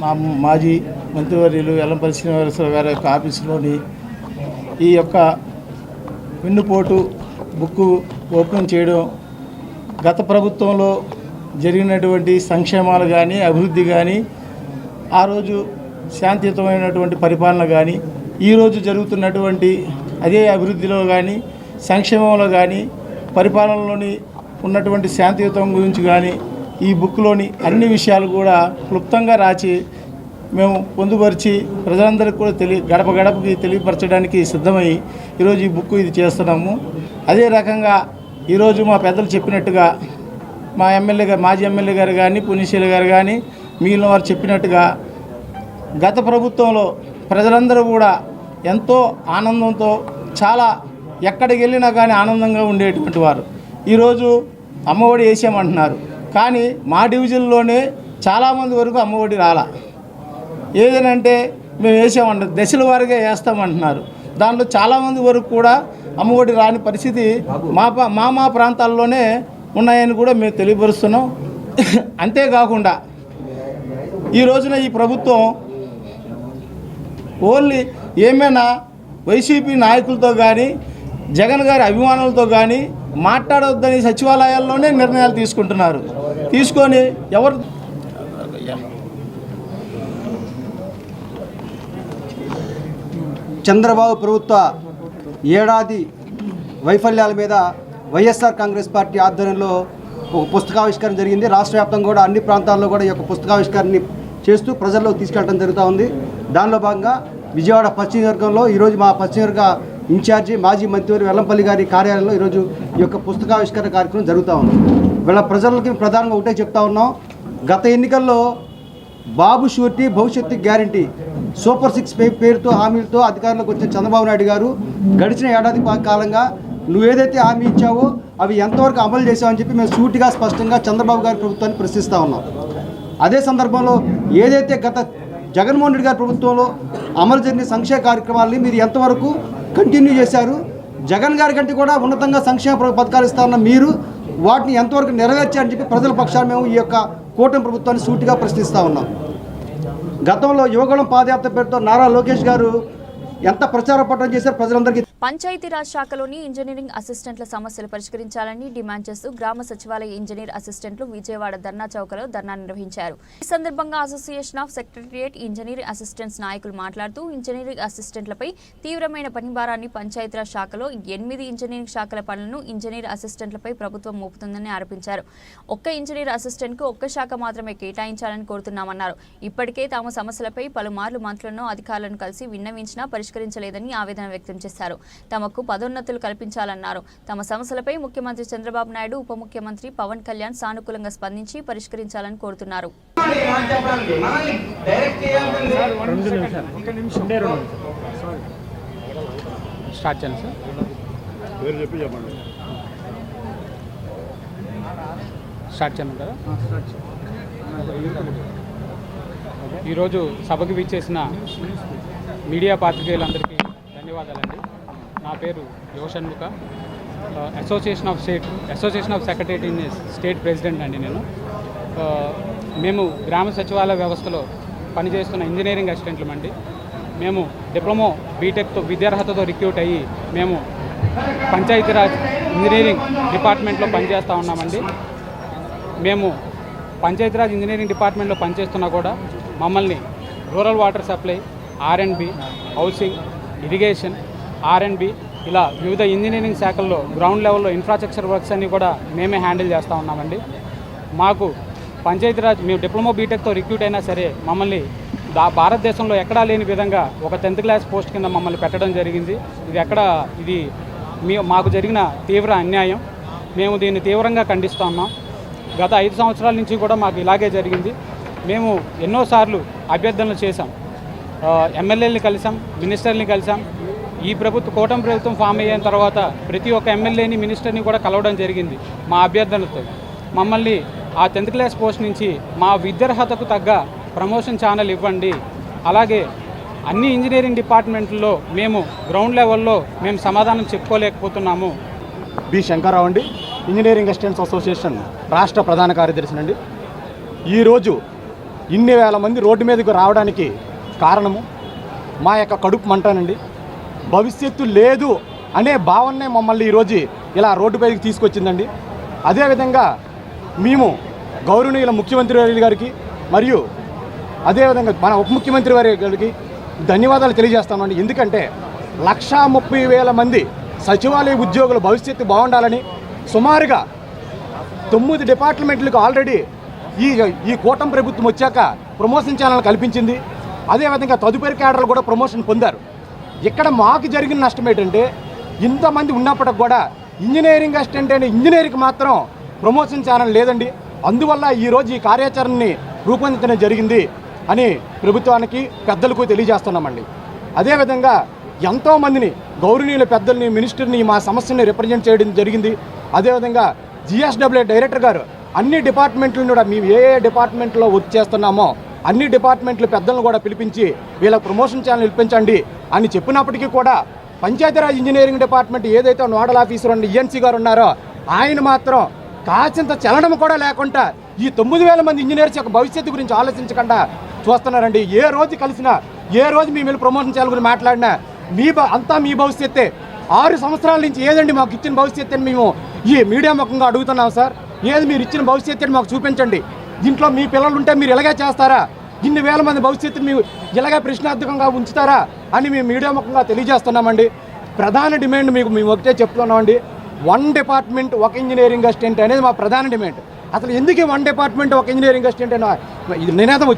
మా మాజీ మంత్రివర్యులు వెల్లంపల్లి శ్రీనివాసరావు గారి యొక్క ఆఫీసులోని ఈ యొక్క వెన్నుపోటు బుక్కు ఓపెన్ చేయడం, గత ప్రభుత్వంలో జరిగినటువంటి సంక్షేమాలు కానీ అభివృద్ధి కానీ, ఆ రోజు శాంతియుతమైనటువంటి పరిపాలన కానీ, ఈరోజు జరుగుతున్నటువంటి అదే అభివృద్ధిలో కానీ సంక్షేమంలో కానీ పరిపాలనలోని ఉన్నటువంటి శాంతియుతం గురించి కానీ ఈ బుక్లోని అన్ని విషయాలు కూడా క్లుప్తంగా రాసి మేము పొందుపరిచి ప్రజలందరికీ కూడా గడప గడపకి తెలియపరచడానికి సిద్ధమై ఈరోజు ఈ బుక్ ఇది చేస్తున్నాము. అదే రకంగా ఈరోజు మా పెద్దలు చెప్పినట్టుగా మా మాజీ ఎమ్మెల్యే గారు కానీ పుణ్యశీల గారు కానీ మిగిలిన వారు చెప్పినట్టుగా గత ప్రభుత్వంలో ప్రజలందరూ కూడా ఎంతో ఆనందంతో చాలా ఎక్కడికి వెళ్ళినా కానీ ఆనందంగా ఉండేటువంటి వారు. ఈరోజు అమ్మఒడి వేసామంటున్నారు, కానీ మా డివిజన్లోనే చాలామంది వరకు అమ్మఒడి రాలా. ఏదనంటే మేము వేసామంటారు, దశల వారీగా వేస్తామంటున్నారు. దాంట్లో చాలామంది వరకు కూడా అమ్మఒడి రాని పరిస్థితి మా ప్రాంతాల్లోనే ఉన్నాయని కూడా మేము తెలియపరుస్తున్నాం. అంతేకాకుండా ఈ రోజున ఈ ప్రభుత్వం ఓన్లీ ఏమైనా వైసీపీ నాయకులతో కానీ జగన్ గారి అభిమానులతో కానీ మాట్లాడవద్దని సచివాలయాల్లోనే నిర్ణయాలు తీసుకుంటున్నారు. తీసుకొని ఎవరు చంద్రబాబు ప్రభుత్వ ఏడాది వైఫల్యాల మీద వైఎస్ఆర్ కాంగ్రెస్ పార్టీ ఆధ్వర్యంలో ఒక పుస్తకావిష్కరణ జరిగింది. రాష్ట్ర వ్యాప్తంగా కూడా అన్ని ప్రాంతాల్లో కూడా ఈ యొక్క పుస్తకావిష్కరణని చేస్తూ ప్రజల్లో తీసుకెళ్ళడం జరుగుతూ ఉంది. దానిలో భాగంగా విజయవాడ పశ్చిమ నియోజకవర్గంలో ఈరోజు మా పశ్చిమ నియోజక ఇన్ఛార్జి మాజీ మంత్రి వెల్లంపల్లి గారి కార్యాలయంలో ఈరోజు ఈ యొక్క పుస్తకావిష్కరణ కార్యక్రమం జరుగుతూ ఉంది. వీళ్ళ ప్రజలకి ప్రధానంగా ఒకటే చెప్తా ఉన్నాం, గత ఎన్నికల్లో బాబు షూరిటీ భవిష్యత్తు గ్యారంటీ సూపర్ 6 పేరుతో హామీలతో అధికారంలోకి వచ్చిన చంద్రబాబు నాయుడు గారు గడిచిన ఏడాది కాలంగా నువ్వేదైతే హామీ ఇచ్చావో అవి ఎంతవరకు అమలు చేసావని చెప్పి మేము సూటిగా స్పష్టంగా చంద్రబాబు గారి ప్రభుత్వాన్ని ప్రశ్నిస్తూ ఉన్నాం. అదే సందర్భంలో ఏదైతే గత జగన్మోహన్ రెడ్డి గారి ప్రభుత్వంలో అమలు జరిగిన సంక్షేమ కార్యక్రమాలని మీరు ఎంతవరకు కంటిన్యూ చేశారు, జగన్ గారి కంటే కూడా ఉన్నతంగా సంక్షేమ పథకాలు ఇస్తా ఉన్న మీరు వాటిని ఎంతవరకు నెరవేర్చారని చెప్పి ప్రజల పక్షాన్ని మేము ఈ యొక్క కూటమి ప్రభుత్వాన్ని సూటిగా ప్రశ్నిస్తూ ఉన్నాం. గతంలో యువగళం పాదయాత్ర పేరుతో నారా లోకేష్ గారు ఎంత ప్రచార పట్టణం చేశారు ప్రజలందరికీ. పంచాయతీరాజ్ శాఖలోని ఇంజనీరింగ్ అసిస్టెంట్ల సమస్యలు పరిష్కరించాలని డిమాండ్ చేస్తూ గ్రామ సచివాలయ ఇంజనీర్ అసిస్టెంట్లు విజయవాడ ధర్నా చౌకలో ధర్నా నిర్వహించారు. ఈ సందర్భంగా association of secretariat engineer assistants నాయకులు మాట్లాడుతూ ఇంజనీరింగ్ అసిస్టెంట్లపై తీవ్రమైన పనిభారాన్ని పంచాయతీరాజ్ శాఖలో 8 ఇంజనీరింగ్ శాఖల పనులను ఇంజనీర్ అసిస్టెంట్లపై ప్రభుత్వం మోపుతుందని ఆరోపించారు. ఒక్క ఇంజనీర్ అసిస్టెంట్కు ఒక్క శాఖ మాత్రమే కేటాయించాలని కోరుతున్నామన్నారు. ఇప్పటికే తాము సమస్యలపై పలుమార్లు మంత్రులను అధికారులను కలిసి విన్నవించినా పరిష్కరించలేదని ఆవేదన వ్యక్తం చేశారు. తమకు పదోన్నతులు కల్పించాలన్నారు. తమ సమస్యలపై ముఖ్యమంత్రి చంద్రబాబు నాయుడు, ఉప ముఖ్యమంత్రి పవన్ కళ్యాణ్ సానుకూలంగా స్పందించి పరిష్కరించాలని కోరుతున్నారు. ఈరోజు సభకు విచ్చేసిన మీడియా పాత్రికేయులందరికీ ధన్యవాదాలండి. నా పేరు యువషణ్ముఖ, association of secretary state president అండి. మేము గ్రామ సచివాలయ వ్యవస్థలో పనిచేస్తున్న ఇంజనీరింగ్ అసిస్టెంట్లమండి. మేము డిప్లొమా బీటెక్తో విద్యార్హతతో రిక్రూట్ అయ్యి మేము పంచాయతీరాజ్ ఇంజనీరింగ్ డిపార్ట్మెంట్లో పనిచేస్తూ ఉన్నామండి. మేము పంచాయతీరాజ్ ఇంజనీరింగ్ డిపార్ట్మెంట్లో పనిచేస్తున్నా కూడా మమ్మల్ని rural water supply, R&B, housing, irrigation, R&B ఇలా వివిధ ఇంజనీరింగ్ శాఖల్లో గ్రౌండ్ లెవెల్లో ఇన్ఫ్రాస్ట్రక్చర్ వర్క్స్ అన్నీ కూడా మేమే హ్యాండిల్ చేస్తూ ఉన్నామండి. మాకు పంచాయతీరాజ్ మేము డిప్లొమా బీటెక్తో రిక్రూట్ అయినా సరే మమ్మల్ని భారతదేశంలో ఎక్కడా లేని విధంగా ఒక 10th క్లాస్ పోస్ట్ కింద మమ్మల్ని పెట్టడం జరిగింది. ఇది మాకు జరిగిన తీవ్ర అన్యాయం. మేము దీన్ని తీవ్రంగా ఖండిస్తున్నాం. గత 5 సంవత్సరాల నుంచి కూడా మాకు ఇలాగే జరిగింది. మేము ఎన్నోసార్లు అభ్యర్థనలు చేశాం, ఎమ్మెల్యేలని కలిసాం, మినిస్టర్ని కలిసాం. ఈ కూటమి ప్రభుత్వం ఫామ్ అయిన తర్వాత ప్రతి ఒక్క ఎమ్మెల్యేని, మినిస్టర్ని కూడా కలవడం జరిగింది మా అభ్యర్థనలతో. మమ్మల్ని ఆ 10th క్లాస్ పోస్ట్ నుంచి మా విద్యార్హతకు తగ్గ ప్రమోషన్ ఛానల్ ఇవ్వండి, అలాగే అన్ని ఇంజనీరింగ్ డిపార్ట్మెంట్లో మేము గ్రౌండ్ లెవెల్లో మేము సమాధానం చెప్పుకోలేకపోతున్నాము. బి శంకర్రావు అండి, ఇంజనీరింగ్ అసిస్టెంట్స్ అసోసియేషన్ రాష్ట్ర ప్రధాన కార్యదర్శినండి. ఈరోజు ఇన్ని వేల మంది రోడ్డు మీదకు రావడానికి కారణము మా యొక్క కడుపు మంటనండి. భవిష్యత్తు లేదు అనే భావనే మమ్మల్ని ఈరోజు ఇలా రోడ్డు పైకి తీసుకొచ్చిందండి. అదేవిధంగా మేము గౌరవనీయుల ముఖ్యమంత్రి వారి గారికి మరియు అదేవిధంగా మన ఉప ముఖ్యమంత్రి వారి గారికి ధన్యవాదాలు తెలియజేస్తామండి. ఎందుకంటే 130,000 మంది సచివాలయ ఉద్యోగుల భవిష్యత్తు బాగుండాలని సుమారుగా 9 డిపార్ట్మెంట్లకు ఆల్రెడీ ఈ కూటమి ప్రభుత్వం వచ్చాక ప్రమోషన్ ఛానల్ కల్పించింది. అదేవిధంగా తదుపరి క్యాడర్లు కూడా ప్రమోషన్ పొందారు. ఇక్కడ మాకు జరిగిన నష్టం ఏంటంటే ఇంతమంది ఉన్నప్పటికి కూడా ఇంజనీరింగ్ అసిస్టెంట్ అనే ఇంజనీరింగ్కి మాత్రం ప్రమోషన్ ఛానల్ లేదండి. అందువల్ల ఈరోజు ఈ కార్యాచరణని రూపొందించడం జరిగింది అని ప్రభుత్వానికి పెద్దలకు తెలియజేస్తున్నామండి. అదేవిధంగా ఎంతోమందిని గౌరవనీయుల పెద్దల్ని, మినిస్టర్ని మా సమస్యని రిప్రజెంట్ చేయడం జరిగింది. అదేవిధంగా GSWA డైరెక్టర్ గారు అన్ని డిపార్ట్మెంట్లను కూడా మేము ఏ డిపార్ట్మెంట్లో వర్క్ చేస్తున్నామో అన్ని డిపార్ట్మెంట్ల పెద్దలను కూడా పిలిపించి వీళ్ళకి ప్రమోషన్ ఛానల్ ఇప్పించండి అని చెప్పినప్పటికీ కూడా పంచాయతీరాజ్ ఇంజనీరింగ్ డిపార్ట్మెంట్ ఏదైతే నోడల్ ఆఫీసర్ ఉన్న ఈఎన్సీ గారు ఉన్నారో ఆయన మాత్రం కాసింత చలనం కూడా లేకుండా ఈ 9,000 మంది ఇంజనీర్స్ యొక్క భవిష్యత్తు గురించి ఆలోచించకుండా చూస్తున్నారండి. ఏ రోజు కలిసినా, ఏ రోజు మీ మీద ప్రమోషన్ చేయాలని గురించి మాట్లాడినా అంతా మీ భవిష్యత్తే. 6 సంవత్సరాల నుంచి ఏదండి మాకు ఇచ్చిన భవిష్యత్తు అని మేము ఈ మీడియా ముఖంగా అడుగుతున్నాం సార్. ఏది మీరు ఇచ్చిన భవిష్యత్తుని మాకు చూపించండి. దీంట్లో మీ పిల్లలు ఉంటే మీరు ఇలాగే చేస్తారా? ఇన్ని వేల మంది భవిష్యత్తుని మీరు ఇలాగే ప్రశ్నార్థకంగా ఉంచుతారా అని మేము మీడియా ముఖంగా తెలియజేస్తున్నామండి. ప్రధాన డిమాండ్ మేము ఒకటే చెప్తున్నామండి, 1 డిపార్ట్మెంట్ 1 ఇంజనీరింగ్ అసిస్టెంట్ అనేది మా ప్రధాన డిమాండ్. అసలు ఎందుకు 1 డిపార్ట్మెంట్ 1 ఇంజనీరింగ్ అసిస్టెంట్ అని ఇది నినాదం.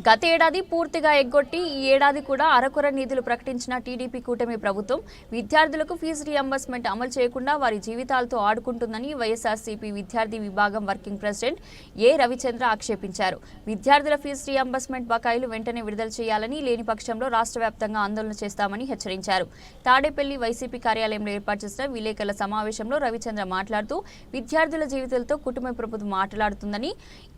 గత ఏడాది పూర్తిగా ఎగ్గొట్టి ఈ ఏడాది కూడా అరకొర నిధులు ప్రకటించిన టీడీపీ కూటమి ప్రభుత్వం విద్యార్థులకు ఫీజు రియంబర్స్మెంట్ అమలు చేయకుండా వారి జీవితాలతో ఆడుకుంటుందని వైఎస్ఆర్సీపీ విద్యార్థి విభాగం వర్కింగ్ ప్రెసిడెంట్ ఏ రవిచంద్ర ఆక్షేపించారు. విద్యార్థుల ఫీజు రియంబర్స్మెంట్ బకాయిలు వెంటనే విడుదల చేయాలని, లేని పక్షంలో రాష్ట్ర వ్యాప్తంగా ఆందోళన చేస్తామని హెచ్చరించారు. తాడేపల్లి వైసీపీ కార్యాలయంలో ఏర్పాటు చేసిన విలేకరుల సమావేశంలో రవిచంద్ర మాట్లాడుతూ విద్యార్థుల జీవితాలతో కుటుంబ ప్రభుత్వం మాట్లాడుతుందని,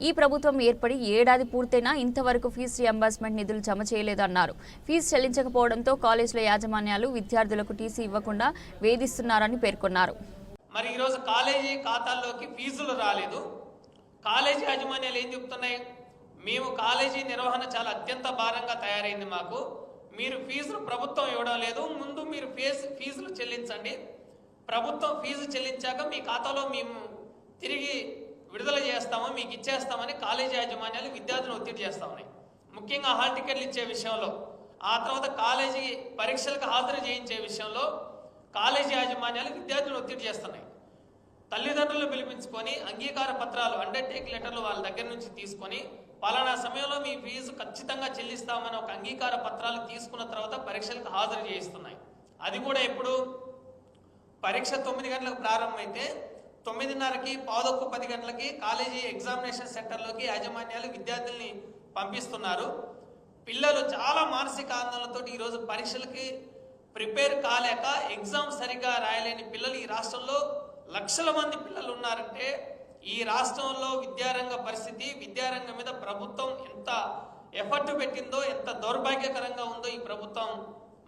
ఈ ప్రభుత్వం ఏర్పడి ఏడాది పూర్తయినా ఇంతవరకు ఫీజు రియంబర్స్మెంట్ నిధులు జమ చేయలేదన్నారు. ఫీజు చెల్లించకపోవడంతో కాలేజీల యాజమాన్యాలు విద్యార్థులకు టీసీ ఇవ్వకుండా వేధిస్తున్నారని పేర్కొన్నారు. మరి ఈరోజు కాలేజీ ఖాతాల్లోకి ఫీజులు రాలేదు. కాలేజీ యాజమాన్యాలు ఏం చెప్తున్నాయి? మేము కాలేజీ నిర్వహణ చాలా అత్యంత భారంగా తయారైంది మాకు, మీరు ఫీజులు ప్రభుత్వం ఇవ్వడం లేదు, ముందు మీరు ఫీజులు చెల్లించండి, ప్రభుత్వం ఫీజు చెల్లించాక మీ ఖాతాలో మేము తిరిగి విడుదల చేస్తాము, మీకు ఇచ్చేస్తామని కాలేజీ యాజమాన్యాలు విద్యార్థులను ఒత్తిడి చేస్తా ఉన్నాయి. ముఖ్యంగా హాల్ టికెట్లు ఇచ్చే విషయంలో, ఆ తర్వాత కాలేజీ పరీక్షలకు హాజరు చేయించే విషయంలో కాలేజీ యాజమాన్యాలు విద్యార్థులను ఒత్తిడి చేస్తున్నాయి. తల్లిదండ్రులను పిలిపించుకొని అంగీకార పత్రాలు, అండర్టేక్ లెటర్లు వాళ్ళ దగ్గర నుంచి తీసుకొని పలానా సమయంలో మీ ఫీజు ఖచ్చితంగా చెల్లిస్తామని ఒక అంగీకార పత్రాలు తీసుకున్న తర్వాత పరీక్షలకు హాజరు చేయిస్తున్నాయి. అది కూడా ఎప్పుడు పరీక్ష 9 గంటలకు ప్రారంభమైతే 9:30కి 10 గంటలకి కాలేజీ ఎగ్జామినేషన్ సెంటర్లోకి యాజమాన్యాలు విద్యార్థుల్ని పంపిస్తున్నారు. పిల్లలు చాలా మానసిక ఆందోళనతో ఈరోజు పరీక్షలకి ప్రిపేర్ కాలేక ఎగ్జామ్ సరిగా రాయలేని పిల్లలు ఈ రాష్ట్రంలో లక్షల మంది పిల్లలు ఉన్నారంటే, ఈ రాష్ట్రంలో విద్యారంగ పరిస్థితి, విద్యారంగం మీద ప్రభుత్వం ఎంత ఎఫర్ట్ పెట్టిందో, ఎంత దౌర్భాగ్యకరంగా ఉందో ఈ ప్రభుత్వం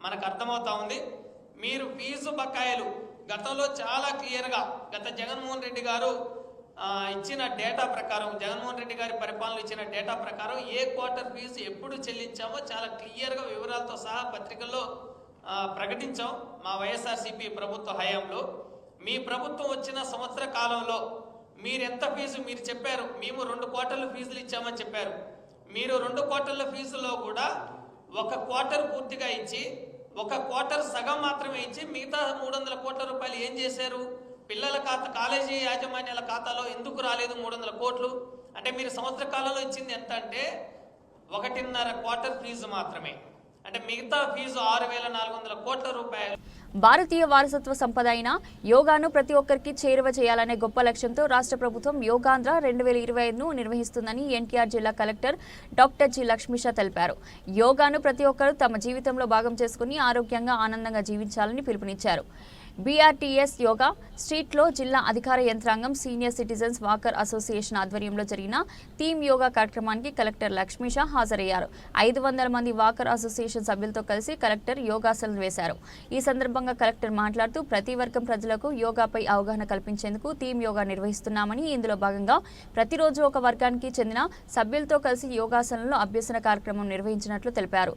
మనకు అర్థమవుతా ఉంది. మీరు ఫీజు బకాయిలు గతంలో చాలా క్లియర్గా గత జగన్మోహన్ రెడ్డి గారు ఇచ్చిన డేటా ప్రకారం, జగన్మోహన్ రెడ్డి గారి పరిపాలన ఇచ్చిన డేటా ప్రకారం ఏ క్వార్టర్ ఫీజు ఎప్పుడు చెల్లించామో చాలా క్లియర్గా వివరాలతో సహా పత్రికల్లో ప్రకటించాం మా వైఎస్ఆర్సీపీ ప్రభుత్వ హయాంలో. మీ ప్రభుత్వం వచ్చిన సంవత్సర కాలంలో మీరు ఎంత ఫీజు మీరు చెప్పారు, మేము 2 క్వార్టర్ల ఫీజులు ఇచ్చామని చెప్పారు. మీరు 2 క్వార్టర్ల ఫీజులో కూడా 1 క్వార్టర్ పూర్తిగా ఇచ్చి 1 క్వార్టర్ సగం మాత్రమే ఇచ్చి మిగతా 300 కోట్ల రూపాయలు ఏం చేశారు? పిల్లల కాలేజీ యాజమాన్యాల ఖాతాలో ఎందుకు రాలేదు 300 కోట్లు? అంటే మీరు సంవత్సర కాలంలో ఇచ్చింది ఎంత అంటే 1.5 క్వార్టర్ ఫీజు మాత్రమే. అంటే మిగతా ఫీజు 6,400 కోట్ల రూపాయలు. భారతీయ వారసత్వ సంపద అయిన యోగాను ప్రతి ఒక్కరికి చేరువ చేయాలనే గొప్ప లక్ష్యంతో రాష్ట్ర ప్రభుత్వం యోగాంధ్ర 2025ను నిర్వహిస్తుందని ఎన్టీఆర్ జిల్లా కలెక్టర్ డాక్టర్ జి లక్ష్మీష తెలిపారు. యోగాను ప్రతి ఒక్కరూ తమ జీవితంలో భాగం చేసుకుని ఆరోగ్యంగా ఆనందంగా జీవించాలని పిలుపునిచ్చారు. బీఆర్టీఎస్ యోగా స్ట్రీట్లో జిల్లా అధికార యంత్రాంగం, సీనియర్ సిటిజన్స్ వాకర్ అసోసియేషన్ ఆధ్వర్యంలో జరిగిన థీమ్ యోగా కార్యక్రమానికి కలెక్టర్ లక్ష్మీష హాజరయ్యారు. 500 మంది వాకర్ అసోసియేషన్ సభ్యులతో కలిసి కలెక్టర్ యోగాసనం వేశారు. ఈ సందర్భంగా కలెక్టర్ మాట్లాడుతూ ప్రతి వర్గం ప్రజలకు యోగాపై అవగాహన కల్పించేందుకు థీమ్ యోగా నిర్వహిస్తున్నామని, ఇందులో భాగంగా ప్రతిరోజు ఒక వర్గానికి చెందిన సభ్యులతో కలిసి యోగాసనంలో అభ్యసన కార్యక్రమం నిర్వహించినట్లు తెలిపారు.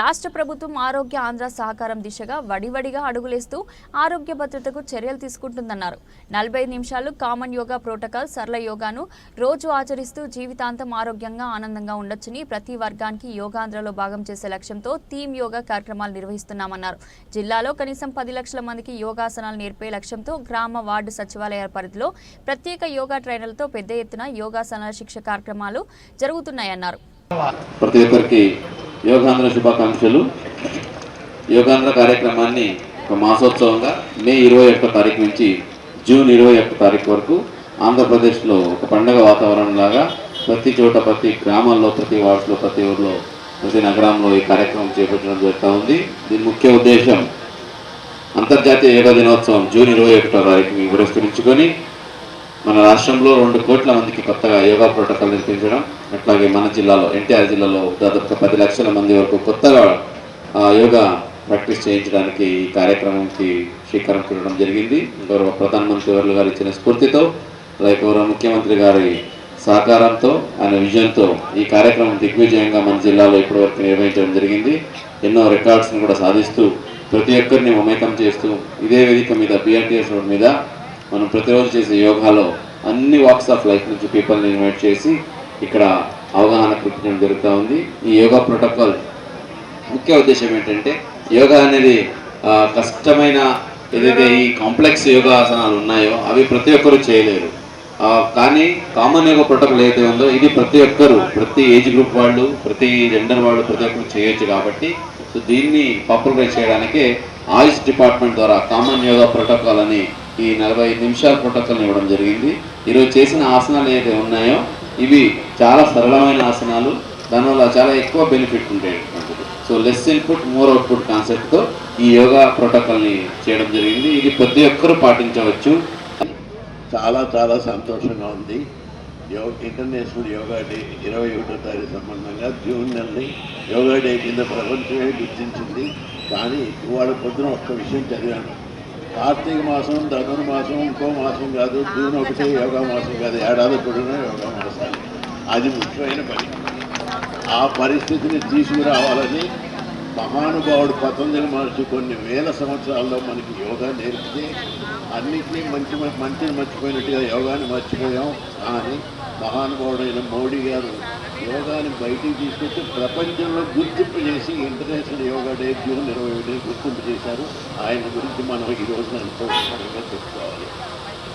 రాష్ట్ర ప్రభుత్వం ఆరోగ్య ఆంధ్ర సహకారం దిశగా వడివడిగా అడుగులేస్తూ ఆరోగ్య భద్రతకు చర్యలు తీసుకుంటుందన్నారు. 45 నిమిషాలు కామన్ యోగా ప్రోటోకాల్ సరళ యోగాను రోజు ఆచరిస్తూ జీవితాంతం ఆరోగ్యంగా ఆనందంగా ఉండొచ్చని, ప్రతి వర్గానికి యోగాంధ్రలో భాగం చేసే లక్ష్యంతో థీమ్ యోగా కార్యక్రమాలు నిర్వహిస్తున్నామన్నారు. జిల్లాలో కనీసం 10 లక్షల మందికి యోగాసనాలు నేర్పే లక్ష్యంతో గ్రామ వార్డు సచివాలయాల పరిధిలో ప్రత్యేక యోగా ట్రైనర్లతో పెద్ద ఎత్తున యోగాసనాల శిక్ష కార్యక్రమాలు జరుగుతున్నాయన్నారు. ప్రతి ఒక్కరికి యోగాంధ్ర శుభాకాంక్షలు. యోగాంధ్ర కార్యక్రమాన్ని ఒక మాసోత్సవంగా మే 21 తారీఖు నుంచి జూన్ 21 తారీఖు వరకు ఆంధ్రప్రదేశ్లో ఒక పండుగ వాతావరణం లాగా ప్రతి చోట, ప్రతి గ్రామాల్లో, ప్రతి వార్డులో, ప్రతి ఊర్లో, ప్రతి నగరంలో ఈ కార్యక్రమం చేపట్టడం జరుగుతూ ఉంది. దీని ముఖ్య ఉద్దేశం అంతర్జాతీయ యోగా దినోత్సవం జూన్ 21 తారీఖుని పురస్కరించుకొని మన రాష్ట్రంలో 2 కోట్ల మందికి కొత్తగా యోగా ప్రోటోకాల్ నిర్మించడం, అట్లాగే మన జిల్లాలో ఎన్టీఆర్ జిల్లాలో దాదాపు 10 లక్షల మంది వరకు కొత్తగా యోగా ప్రాక్టీస్ చేయించడానికి ఈ కార్యక్రమంకి శ్రీకారం చుట్టడం జరిగింది. గౌరవ ప్రధానమంత్రి వర్యులు గారు ఇచ్చిన స్ఫూర్తితో, అలాగే గౌరవ ముఖ్యమంత్రి గారి సహకారంతో, ఆయన విజన్తో ఈ కార్యక్రమం దిగ్విజయంగా మన జిల్లాలో ఇప్పటివరకు నిర్వహించడం జరిగింది. ఎన్నో రికార్డ్స్ని కూడా సాధిస్తూ ప్రతి ఒక్కరిని మమేకం చేస్తూ ఇదే వేదిక మీద BRTS రోడ్ మీద మనం ప్రతిరోజు చేసే యోగాలో అన్ని వాక్స్ ఆఫ్ లైఫ్ నుంచి పీపుల్ని ఇన్వైట్ చేసి ఇక్కడ అవగాహన కల్పించడం జరుగుతూ ఉంది. ఈ యోగా ప్రోటోకాల్ ముఖ్య ఉద్దేశం ఏంటంటే, యోగా అనేది కష్టమైన ఏదైతే ఈ కాంప్లెక్స్ యోగాసనాలు ఉన్నాయో అవి ప్రతి ఒక్కరు చేయలేరు. కానీ కామన్ యోగా ప్రోటోకాల్ ఏదైతే ఉందో ఇది ప్రతి ఒక్కరు, ప్రతి ఏజ్ గ్రూప్ వాళ్ళు, ప్రతి జెండర్ వాళ్ళు ప్రతి ఒక్కరు చేయొచ్చు. కాబట్టి సో దీన్ని పాపులరైజ్ చేయడానికే ఆయుష్ డిపార్ట్మెంట్ ద్వారా కామన్ యోగా ప్రోటోకాల్ అని ఈ 45 నిమిషాల ప్రోటోకాల్ని ఇవ్వడం జరిగింది. ఈరోజు చేసిన ఆసనాలు ఏదైతే ఉన్నాయో ఇవి చాలా సరళమైన ఆసనాలు, దానివల్ల చాలా ఎక్కువ బెనిఫిట్ ఉంటాయి. So less input more output కాన్సెప్ట్తో ఈ యోగా ప్రోటోకాల్ని చేయడం జరిగింది. ఇది ప్రతి ఒక్కరూ పాటించవచ్చు. చాలా చాలా సంతోషంగా ఉంది. ఇంటర్నేషనల్ యోగా డే 21వ తారీఖు సంబంధంగా జూన్ నెలని యోగా డే కింద ప్రపంచమే గుర్తించింది. కానీ ఇవాళ పొద్దున ఒక్క విషయం చదివాను. కార్తీక మాసం, ధనుర్మాసం ఇంకో మాసం కాదు, జూన్ 1 యోగా మాసం కాదు, ఏడాది పొడవునా యోగా మాసాలు. అది ముఖ్యమైన పని. ఆ పరిస్థితిని తీసుకురావాలని మహానుభావుడు పతంజలి మహర్షి కొన్ని వేల సంవత్సరాల్లో మనకి యోగా నేర్పితే అన్నింటినీ మంచిని మర్చిపోయినట్టుగా యోగాని మర్చిపోయాం. కానీ మహానుభావుడైన మోడీ గారు యోగాని బయటికి తీసుకొచ్చి ప్రపంచంలో గుర్తింపు చేసి ఇంటర్నేషనల్ యోగా డే జూన్ 21 గుర్తింపు చేశారు. ఆయన గురించి మనం ఈ రోజున ఎంతో విషయంగా చెప్పుకోవాలి.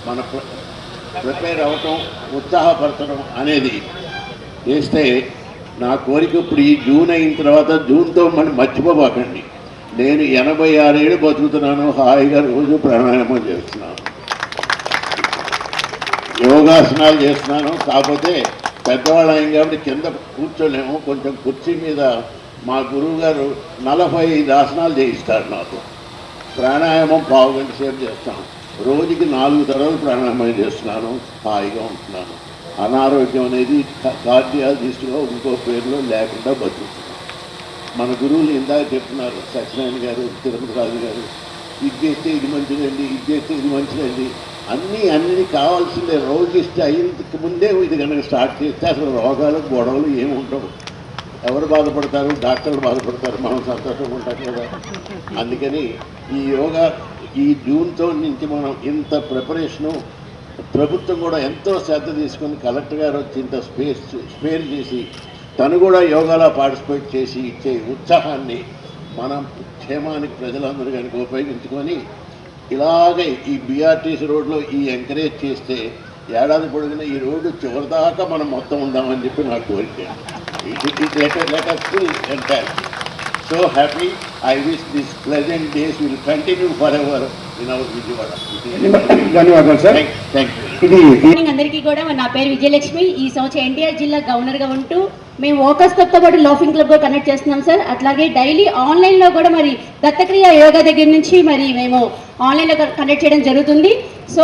మన ప్రిపేర్ అవ్వటం, ఉత్సాహపరచడం అనేది చేస్తే నా కోరిక ఇప్పుడు ఈ జూన్ అయిన తర్వాత జూన్తో మనం మర్చిపోబాకండి. నేను 86 ఏళ్ళు బతుకుతున్నాను, హాయిగా రోజు ప్రాణాయామం చేస్తున్నాను, యోగాసనాలు చేస్తున్నాను. కాకపోతే పెద్దవాళ్ళు అయింది కాబట్టి కింద కూర్చోలేము. కొంచెం కుర్చీ మీద మా గురువు గారు 45 ఆసనాలు చేయిస్తారు నాకు. ప్రాణాయామం 1/2 గంట సేపు చేస్తాను. రోజుకి 4 తరాలు ప్రాణాయామం చేస్తున్నాను, హాయిగా ఉంటున్నాను. అనారోగ్యం అనేది కార్డియాలజిస్టుగా ఇంకో పేరులో లేకుండా బతుకుతున్నాను. మన గురువులు ఇందాక చెప్తున్నారు, సత్యనారాయణ గారు, తిరుపతి రాజు గారు, ఇది చేస్తే ఇది మంచిదండి, ఇది చేస్తే ఇది మంచిదండి, అన్నీ కావాల్సిందే. రోగిస్తే అయ్యేందుకు ముందే ఇది కనుక స్టార్ట్ చేస్తే అసలు రోగాలు గొడవలు ఏమి ఉండవు. ఎవరు బాధపడతారు? డాక్టర్లు బాధపడతారు, మనం సంతోషంగా ఉంటాం కదా. అందుకని ఈ యోగా ఈ జూన్తో నుంచి మనం ఇంత ప్రిపరేషను, ప్రభుత్వం కూడా ఎంతో శ్రద్ధ తీసుకొని కలెక్టర్ గారు వచ్చి ఇంత స్పేర్ చేసి తను కూడా యోగాలో పార్టిసిపేట్ చేసి ఇచ్చే ఉత్సాహాన్ని మనం క్షేమానికి ప్రజలందరూ కనుక ఉపయోగించుకొని ఇలాగే ఈ BRTS రోడ్లో ఈ ఎంకరేజ్ చేస్తే ఏడాది పొడిగిన ఈ రోడ్డు చివరిదాకా మనం మొత్తం ఉందామని చెప్పి నాకు కోరిక. Let us still encourage. So happy. I wish these pleasant days will continue forever in our Vijayawada. ధన్యవాదాలు సార్. Thank you. అందరికీ కూడా నా పేరు విజయలక్ష్మి. ఈ సంవత్సరం ఎన్టీఆర్ జిల్లా గవర్నర్గా ఉంటూ మేము వాకర్స్ క్లబ్తో పాటు లాఫింగ్ క్లబ్ కూడా కనెక్ట్ చేస్తున్నాం సార్. అట్లాగే డైలీ ఆన్లైన్లో కూడా మరి దత్తక్రియ యోగా దగ్గర నుంచి మరి మేము ఆన్లైన్లో కనెక్ట్ చేయడం జరుగుతుంది. సో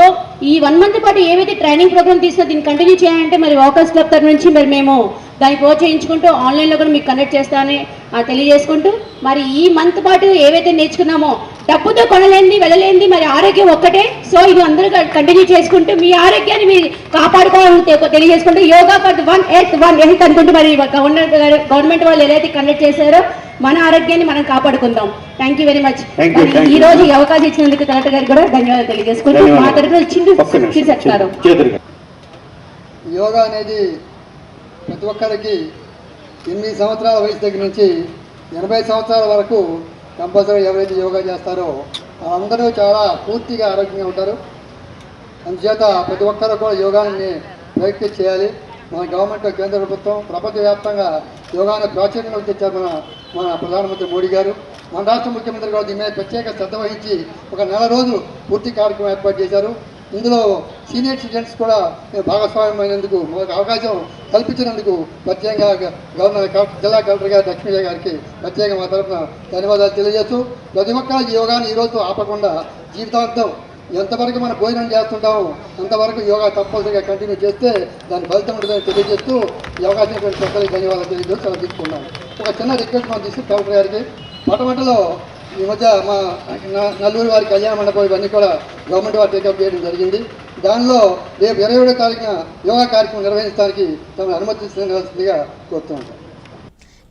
ఈ 1 మంత్ పాటు ఏవైతే ట్రైనింగ్ ప్రోగ్రామ్ తీసుకున్నా దీన్ని కంటిన్యూ చేయాలంటే మరి వాకర్స్ క్లబ్ తరఫు నుంచి మరి మేము దాన్ని ప్రోత్సహించుకుంటూ ఆన్లైన్లో కూడా మీకు కనెక్ట్ చేస్తామని తెలియజేసుకుంటూ, మరి ఈ మంత్ పాటు ఏవైతే నేర్చుకున్నామో డబ్బుతో కొనలేంది వెళ్ళలేంది మరి ఆరోగ్యం ఒక్కటే. సో ఇది అందరూ కంటిన్యూ చేసుకుంటూ మీ ఆరోగ్యాన్ని మీరు కాపాడుకోవాలని తెలియజేసుకుంటూ యోగా ఫర్ వన్ హెల్త్ అనుకుంటూ మరి గవర్నమెంట్ వాళ్ళు ఏదైతే కండక్ట్ చేశారో మన ఆరోగ్యాన్ని మనం కాపాడుకుందాం. Thank you very much. ఈ రోజు ఈ అవకాశం ఇచ్చినందుకు కలెక్టర్ గారికి కూడా ధన్యవాదాలు తెలియజేసుకుంటూ మా తరఫున చిన్న చెప్తారు. యోగా అనేది ప్రతి ఒక్కరికి 8 సంవత్సరాల వయసు దగ్గర నుంచి 80 సంవత్సరాల వరకు కంపల్సరీ ఎవరైతే యోగా చేస్తారో అందరూ చాలా పూర్తిగా ఆరోగ్యంగా ఉంటారు. అందుచేత ప్రతి ఒక్కరు కూడా యోగాని ప్రాక్టీస్ చేయాలి. మన గవర్నమెంట్, కేంద్ర ప్రభుత్వం ప్రపంచవ్యాప్తంగా యోగాను ప్రాచుర్యంలోకి తెచ్చారు మన ప్రధానమంత్రి మోడీ గారు. మన రాష్ట్ర ముఖ్యమంత్రి కూడా దీని మీద ప్రత్యేక శ్రద్ధ వహించి ఒక నెల రోజులు పూర్తి కార్యక్రమం ఏర్పాటు చేశారు. ఇందులో సీనియర్ సిటిజన్స్ కూడా భాగస్వామ్యమైనందుకు మనకు అవకాశం కల్పించినందుకు ప్రత్యేకంగా గవర్నర్ జిల్లా కలెక్టర్ గారు లక్ష్మీజ గారికి ప్రత్యేకంగా మా తరఫున ధన్యవాదాలు తెలియజేస్తూ ప్రతి ఒక్కరు ఈ యోగాని ఈరోజు ఆపకుండా జీవితాంతం ఎంతవరకు మనం భోజనం చేస్తుంటామో అంతవరకు యోగా తప్పనిసరిగా కంటిన్యూ చేస్తే దాని ఫలితం ఉంటుందని తెలియజేస్తూ ఈ అవకాశం పెద్దలకు ధన్యవాదాలు తెలియజేస్తూ తీసుకున్నాను. ఒక చిన్న రిక్వెస్ట్ మనం తీసుకు కలెక్టర్ గారికి, పటమటలో ఈ మధ్య మా నలుగురు వారి కళ్యాణ మండపం ఇవన్నీ కూడా గవర్నమెంట్ వారు టేకప్ చేయడం జరిగింది. దానిలో రేపు 21వ తారీఖున యోగా కార్యక్రమం నిర్వహించడానికి తమను అనుమతిస్తుందిగా కోరుతూ ఉంటాం.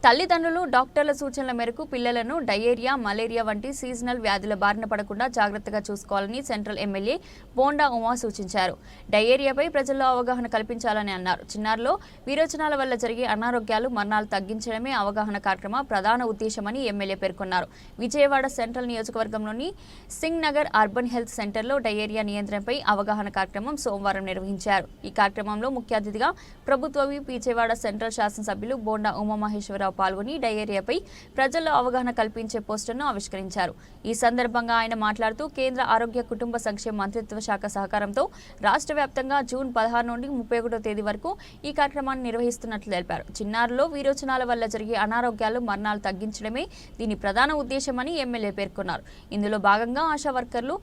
తల్లిదండ్రులు డాక్టర్ల సూచనల మేరకు పిల్లలను డయేరియా, మలేరియా వంటి సీజనల్ వ్యాధుల బారిన పడకుండా జాగ్రత్తగా చూసుకోవాలని సెంట్రల్ ఎమ్మెల్యే బోండా ఉమా సూచించారు. డయేరియాపై ప్రజల్లో అవగాహన కల్పించాలని అన్నారు. చిన్నారులో విరోచనాల వల్ల జరిగే అనారోగ్యాలు, మరణాలు తగ్గించడమే అవగాహన కార్యక్రమ ప్రధాన ఉద్దేశమని ఎమ్మెల్యే పేర్కొన్నారు. విజయవాడ సెంట్రల్ నియోజకవర్గంలోని సింగ్ నగర్ అర్బన్ హెల్త్ సెంటర్లో డయేరియా నియంత్రణపై అవగాహన కార్యక్రమం సోమవారం నిర్వహించారు. ఈ కార్యక్రమంలో ముఖ్య అతిథిగా ప్రభుత్వ విప్ విజయవాడ సెంట్రల్ శాసనసభ్యులు బోండా ఉమామహేశ్వరరావు పాల్గొని డయేరియాపై ప్రజల్లో అవగాహన కల్పించే పోస్టర్ను ఆవిష్కరించారు. ఈ సందర్భంగా ఆయన మాట్లాడుతూ కేంద్ర ఆరోగ్య కుటుంబ సంక్షేమ మంత్రిత్వ శాఖ సహకారంతో రాష్ట్ర వ్యాప్తంగా జూన్ 16 నుండి 31వ తేదీ వరకు ఈ కార్యక్రమాన్ని నిర్వహిస్తున్నట్లు తెలిపారు. చిన్నారులో విరోచనాల వల్ల జరిగే అనారోగ్యాలు, మరణాలు తగ్గించడమే దీని ప్రధాన ఉద్దేశమని ఎమ్మెల్యే పేర్కొన్నారు. ఇందులో భాగంగా ఆశా వర్కర్లు,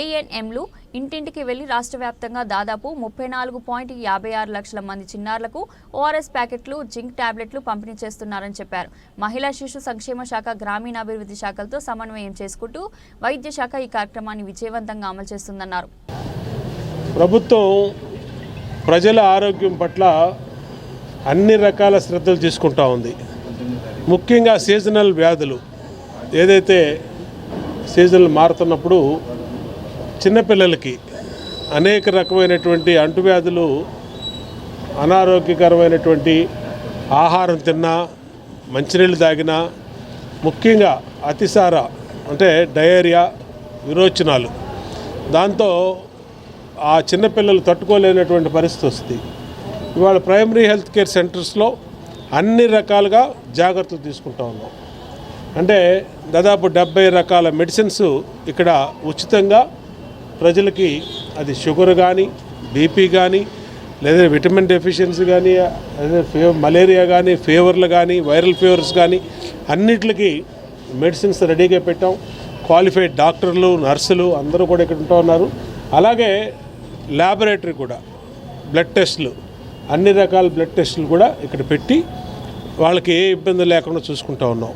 ఏఎన్ఎంలు ఇంటింటికి వెళ్లి రాష్ట్ర వ్యాప్తంగా దాదాపు 34.56 లక్షల మంది చిన్నారులకు ఓఆర్ఎస్ ప్యాకెట్లు, జింక్ టాబ్లెట్లు పంపిణీ చేస్తున్నారని చెప్పారు. మహిళా శిశు సంక్షేమ శాఖ, గ్రామీణాభివృద్ధి శాఖలతో సమన్వయం చేసుకుంటూ వైద్య శాఖ ఈ కార్యక్రమాన్ని విజయవంతంగా అమలు చేస్తుందన్నారు. ప్రభుత్వం ప్రజల ఆరోగ్యం పట్ల అన్ని రకాల శ్రద్ధలు తీసుకుంటా ఉంది. ముఖ్యంగా సీజనల్ వ్యాధులు ఏదైతే సీజన్లు మారుతున్నప్పుడు చిన్నపిల్లలకి అనేక రకమైనటువంటి అంటువ్యాధులు, అనారోగ్యకరమైనటువంటి ఆహారం తిన్నా, మంచినీళ్ళు తాగినా, ముఖ్యంగా అతిసార అంటే డయేరియా, విరోచనాలు, దాంతో ఆ చిన్నపిల్లలు తట్టుకోలేనటువంటి పరిస్థితి వస్తుంది. ఇవాళ ప్రైమరీ హెల్త్ కేర్ సెంటర్స్లో అన్ని రకాలుగా జాగ్రత్తలు తీసుకుంటా ఉన్నాం. అంటే దాదాపు 70 రకాల మెడిసిన్స్ ఇక్కడ ఉచితంగా ప్రజలకి, అది షుగర్ కానీ, బీపీ కానీ, లేదా విటమిన్ డెఫిషియన్సీ కానీ, మలేరియా కానీ, ఫీవర్లు కానీ, వైరల్ ఫీవర్స్ కానీ అన్నిటికి మెడిసిన్స్ రెడీగా పెట్టాం. క్వాలిఫైడ్ డాక్టర్లు, నర్సులు అందరూ కూడా ఇక్కడ ఉంటూ ఉన్నారు. అలాగే ల్యాబొరేటరీ కూడా బ్లడ్ టెస్టులు, అన్ని రకాల బ్లడ్ టెస్టులు కూడా ఇక్కడ పెట్టి వాళ్ళకి ఏ ఇబ్బంది లేకుండా చూసుకుంటూ ఉన్నాం.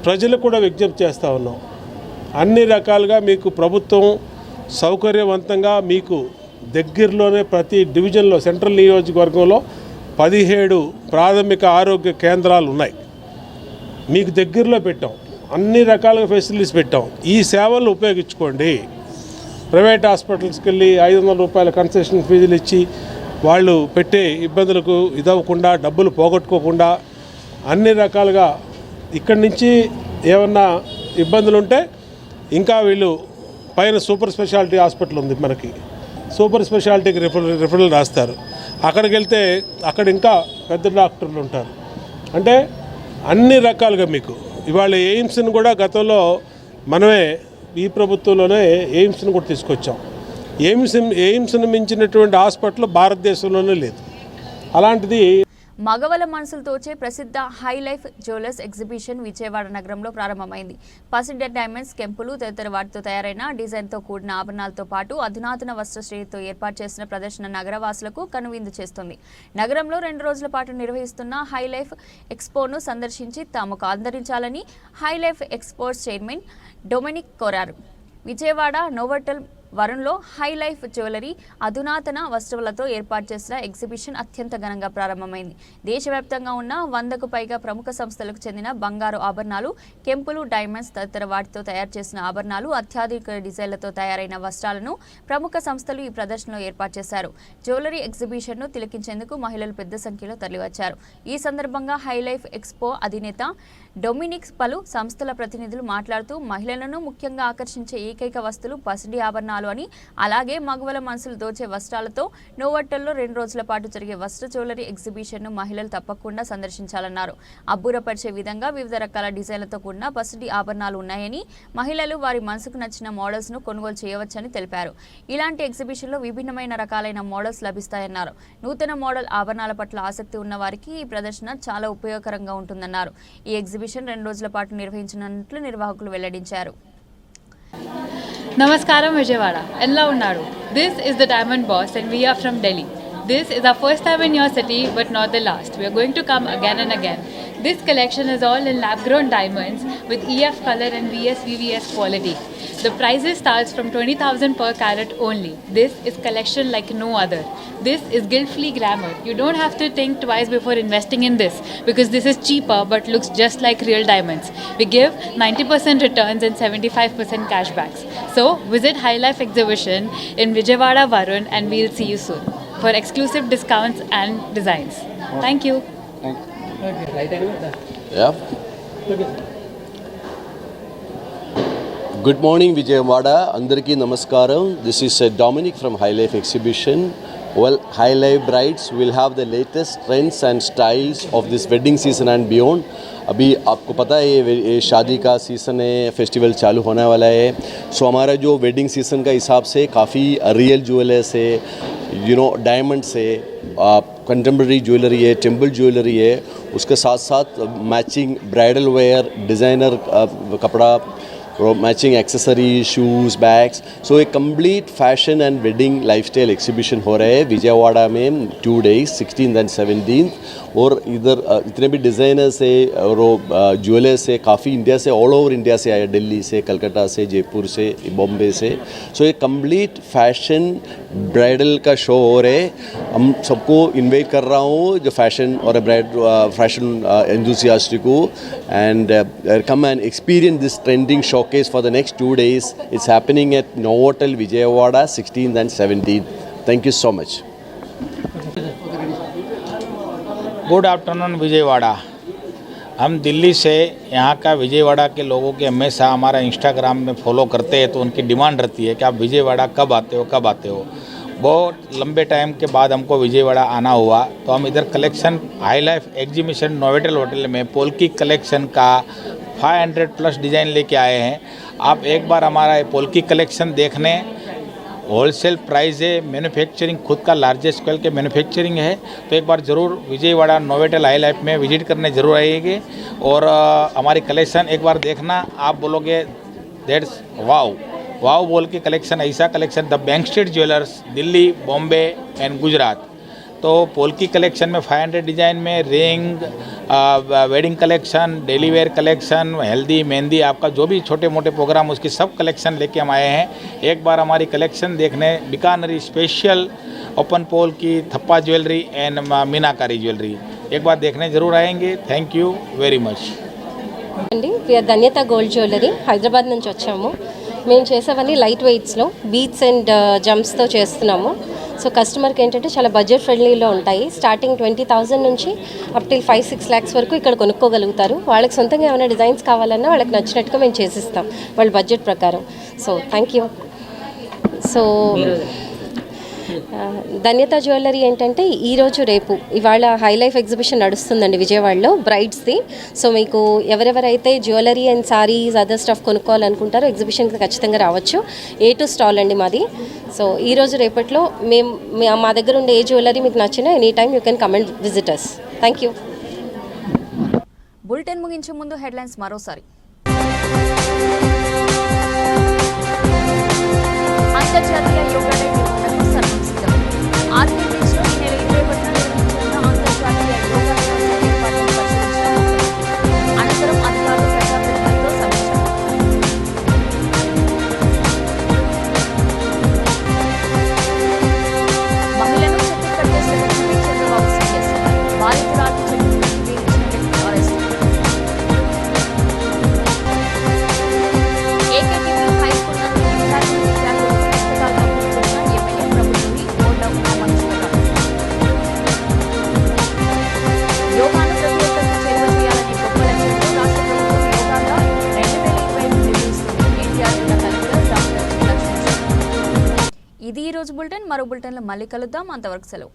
ప్రజలకు కూడా విజ్ఞప్తి చేస్తూ ఉన్నాం. అన్ని రకాలుగా మీకు ప్రభుత్వం సౌకర్యవంతంగా మీకు దగ్గరలోనే ప్రతి డివిజన్లో, సెంట్రల్ నియోజకవర్గంలో 17 ప్రాథమిక ఆరోగ్య కేంద్రాలు ఉన్నాయి. మీకు దగ్గరలో పెట్టాం, అన్ని రకాలుగా ఫెసిలిటీస్ పెట్టాం. ఈ సేవలు ఉపయోగించుకోండి. ప్రైవేట్ హాస్పిటల్స్కి వెళ్ళి 500 రూపాయల కన్సెషన్ ఫీజులు ఇచ్చి వాళ్ళు పెట్టే ఇబ్బందులకు ఇదవ్వకుండా, డబ్బులు పోగొట్టుకోకుండా అన్ని రకాలుగా ఇక్కడి నుంచి ఏమన్నా ఇబ్బందులు ఉంటే ఇంకా వీళ్ళు పైన సూపర్ స్పెషాలిటీ హాస్పిటల్ ఉంది మనకి, సూపర్ స్పెషాలిటీకి రిఫరల్ రాస్తారు. అక్కడికి వెళ్తే అక్కడ ఇంకా పెద్ద డాక్టర్లు ఉంటారు. అంటే అన్ని రకాలుగా మీకు ఇవాళ ఎయిమ్స్ని కూడా గతంలో మనమే ఈ ప్రభుత్వంలోనే ఎయిమ్స్ని కూడా తీసుకొచ్చాం. ఎయిమ్స్ని మించినటువంటి హాస్పిటల్ భారతదేశంలోనే లేదు. అలాంటిది మగవల మనసులు తోచే ప్రసిద్ధ high life jewellers exhibition Vijayawada నగరంలో ప్రారంభమైంది. పసిడి డైమండ్స్, కెంపులు తదితర వాటితో తయారైన డిజైన్తో కూడిన ఆభరణాలతో పాటు అధునాతన వస్త్ర శ్రేణితో ఏర్పాటు చేసిన ప్రదర్శన నగరవాసులకు కనువిందు చేస్తుంది. నగరంలో 2 రోజుల పాటు నిర్వహిస్తున్న హై లైఫ్ ఎక్స్పోను సందర్శించి తమకు ఆదరించాలని high life exports chairman Dominic కోరారు. విజయవాడ నోవోటల్ వరుణ్లో హై లైఫ్ జ్యువెలరీ, అధునాతన వస్తువులతో ఏర్పాటు చేసిన ఎగ్జిబిషన్ అత్యంత ఘనంగా ప్రారంభమైంది. దేశవ్యాప్తంగా ఉన్న 100కు పైగా ప్రముఖ సంస్థలకు చెందిన బంగారు ఆభరణాలు, కెంపులు, డైమండ్స్ తదితర వాటితో తయారు చేసిన ఆభరణాలు, అత్యాధునిక డిజైన్లతో తయారైన వస్త్రాలను ప్రముఖ సంస్థలు ఈ ప్రదర్శనలో ఏర్పాటు చేశారు. జ్యువెలరీ ఎగ్జిబిషన్ను తిలకించేందుకు మహిళలు పెద్ద సంఖ్యలో తరలివచ్చారు. ఈ సందర్భంగా హై లైఫ్ ఎక్స్పో అధినేత డొమినిక్ పలు సంస్థల ప్రతినిధులు మాట్లాడుతూ మహిళలను ముఖ్యంగా ఆకర్షించే ఏకైక వస్తువులు పసిడి ఆభరణాలు అని, అలాగే మగవల మనసులు దోచే వస్త్రాలతో నోవోటల్లో 2 రోజుల పాటు జరిగే వస్త్ర జ్యువెలరీ ఎగ్జిబిషన్ను మహిళలు తప్పకుండా సందర్శించాలన్నారు. అబ్బురపరిచే విధంగా వివిధ రకాల డిజైన్లతో కూడిన పసిడి ఆభరణాలు ఉన్నాయని, మహిళలు వారి మనసుకు నచ్చిన మోడల్స్ను కొనుగోలు చేయవచ్చని తెలిపారు. ఇలాంటి ఎగ్జిబిషన్లో విభిన్నమైన రకాలైన మోడల్స్ లభిస్తాయన్నారు. నూతన మోడల్ ఆభరణాల పట్ల ఆసక్తి ఉన్న వారికి ఈ ప్రదర్శన చాలా ఉపయోగకరంగా ఉంటుందన్నారు. ఈ ఎగ్జిబిషన్ 2 రోజుల పాటు నిర్వహించనున్నట్లు నిర్వాహకులు వెల్లడించారు. Namaskaram Vijayawada, Ella Unnadu. This is the Diamond Boss and we are from Delhi. This is our first time in your city but not the last. We are going to come again and again. This collection is all in lab-grown diamonds with EF color and VVS quality. The prices starts from 20,000 per carat only. This is collection like no other. This is guilt-free glamour. You don't have to think twice before investing in this because this is cheaper but looks just like real diamonds. We give 90% returns and 75% cashbacks. So visit High Life exhibition in Vijayawada, Varun, and we'll see you soon for exclusive discounts and designs. Thank you. Yeah. Good morning, Vijayawada. Andarki namaskaram. This is Dominic from High Life Exhibition. Well, High Life Brides will have the latest trends and styles of this wedding season and beyond. अभी आपको पता है ये शादी का सीज़न है, फेस्टिवल चालू होने वाला है. सो हमारा जो वेडिंग सीज़न का हिसाब से काफ़ी रियल ज्वेलर्स है, डायमंड्स है, कंटेम्प्रेरी ज्वेलरी है, टेम्पल ज्वेलरी है, उसके साथ साथ मैचिंग ब्राइडल वेयर, डिज़ाइनर कपड़ा, मैचिंग एक्सेसरी, शूज़, बैग्स. सो एक complete fashion and wedding lifestyle exhibition हो रहा है विजयवाड़ा में 2 days 16th and 17th. और इधर इतने भी डिज़ाइनर्स है और ज्वेलर्स है, काफ़ी इंडिया से, ऑल ओवर इंडिया से आए, दिल्ली से, कलकत्ता से, जयपुर से, बॉम्बे से. सो एक कंप्लीट फैशन ब्राइडल का शो हो रहा है. हम सबको इनवाइट कर रहा हूँ जो फैशन और फैशन एंथुसियास्ट को, and come and experience this trending showcase for the next 2 days. It's happening at Novotel Vijayawada 16th and 17th. Thank you so much. Good afternoon Vijayawada. हम दिल्ली से यहाँ का विजयवाड़ा के लोगों के हमेशा हमारा इंस्टाग्राम में फॉलो करते हैं, तो उनकी डिमांड रहती है कि आप विजयवाड़ा कब आते हो. बहुत लंबे टाइम के बाद हमको विजयवाड़ा आना हुआ, तो हम इधर collection high life exhibition Novotel hotel में पोल्की कलेक्शन का 500+ डिज़ाइन लेके आए हैं. आप एक बार हमारा पोल्की कलेक्शन देखने, होलसेल प्राइस है, मैन्युफैक्चरिंग खुद का लार्जेस्ट स्केल के मैन्युफैक्चरिंग है, तो एक बार ज़रूर विजयवाड़ा नोवेटल हाई लाइफ में विजिट करने ज़रूर आइएगा और हमारी कलेक्शन एक बार देखना, आप बोलोगे दैट्स वाव बोल के कलेक्शन, ऐसा collection the bank street jewellers, Delhi, Bombay and Gujarat. तो पोल्की कलेक्शन में 500 डिज़ाइन में ring, wedding collection, daily wear collection, हल्दी, मेहंदी, आपका जो भी छोटे मोटे प्रोग्राम उसकी सब कलेक्शन लेके हम आए हैं. एक बार हमारी कलेक्शन देखने बीकानेरी स्पेशल ओपन पोल की थप्पा ज्वेलरी एंड मीनाकारी ज्वेलरी एक बार देखने ज़रूर आएंगे. Thank you very much. అండి వీఆర్ ధన్యత గోల్డ్ జ్యువెలరీ, హైదరాబాద్ నుంచి వచ్చాము. మేము చేసేవన్నీ లైట్ వెయిట్స్లో బీట్స్ అండ్ జమ్స్తో చేస్తున్నాము. సో కస్టమర్కి ఏంటంటే చాలా బడ్జెట్ ఫ్రెండ్లీలో ఉంటాయి. స్టార్టింగ్ 20,000 నుంచి అప్ టిల్ 5-6 lakhs వరకు ఇక్కడ కొనుక్కోగలుగుతారు. వాళ్ళకి సొంతంగా ఏమైనా డిజైన్స్ కావాలన్నా వాళ్ళకి నచ్చినట్టుగా మేము చేసిస్తాం వాళ్ళ బడ్జెట్ ప్రకారం. So thank you. సో ధన్యత జ్యువెలరీ ఏంటంటే ఈరోజు రేపు ఇవాళ హై లైఫ్ ఎగ్జిబిషన్ నడుస్తుందండి విజయవాడలో బ్రైడ్స్ది. సో మీకు ఎవరెవరైతే jewellery and saris other stuff కొనుక్కోవాలనుకుంటారో ఎగ్జిబిషన్కి ఖచ్చితంగా రావచ్చు. A2 స్టాల్ అండి మాది. సో ఈరోజు రేపట్లో మా దగ్గర ఉండే ఏ జ్యువెలరీ మీకు నచ్చినా any time you can come and visit us. Thank you. Bulletin ముగించే ముందు హెడ్లైన్స్ మరోసారి. అంతర్జాతీయ యోగా డే నిర్వహణకు సర్వం సిద్ధం. ఆర్కేబీచ్లో ఈ నెల 21న నిర్వహించనున్న అంతర్జాతీయ యోగా దినోత్సవ ఏర్పాట్లను పరిశీలించిన ముఖ్యమంత్రి. అనంతరం అధికారులు ప్రజాప్రతినిధులతో సమీక్ష. మహిళను చెట్టు కట్టేసిన వ్యక్తిపై చంద్రబాబు సీరియస్. బాధితురాలికి చెట్టు వేధించిన వ్యక్తి అరెస్ట్. ఏకేటీవీ హై స్కూల్ నందు విద్యార్థులకు పుస్తకాలు పంపిణీ చేసిన ఎమ్మెల్యే ప్రభుత్వి ఓట ఉమామహేశ్వరరావు. యోగాను ప్రతి ఒక్కరికి చేరువ చేయాలనే గొప్ప లక్ష్యంతో రాష్ట్ర ప్రభుత్వం యోగాగా 2025 నిర్వహిస్తుంది. ఎన్టీఆర్ జిల్లా కలెక్టర్ డాక్టర్ లక్ష్మీ. ఇది ఈ రోజు బులెటిన్. మరో బులెటిన్లో మళ్ళీ కలుద్దాం. అంతవరకు సెలవు.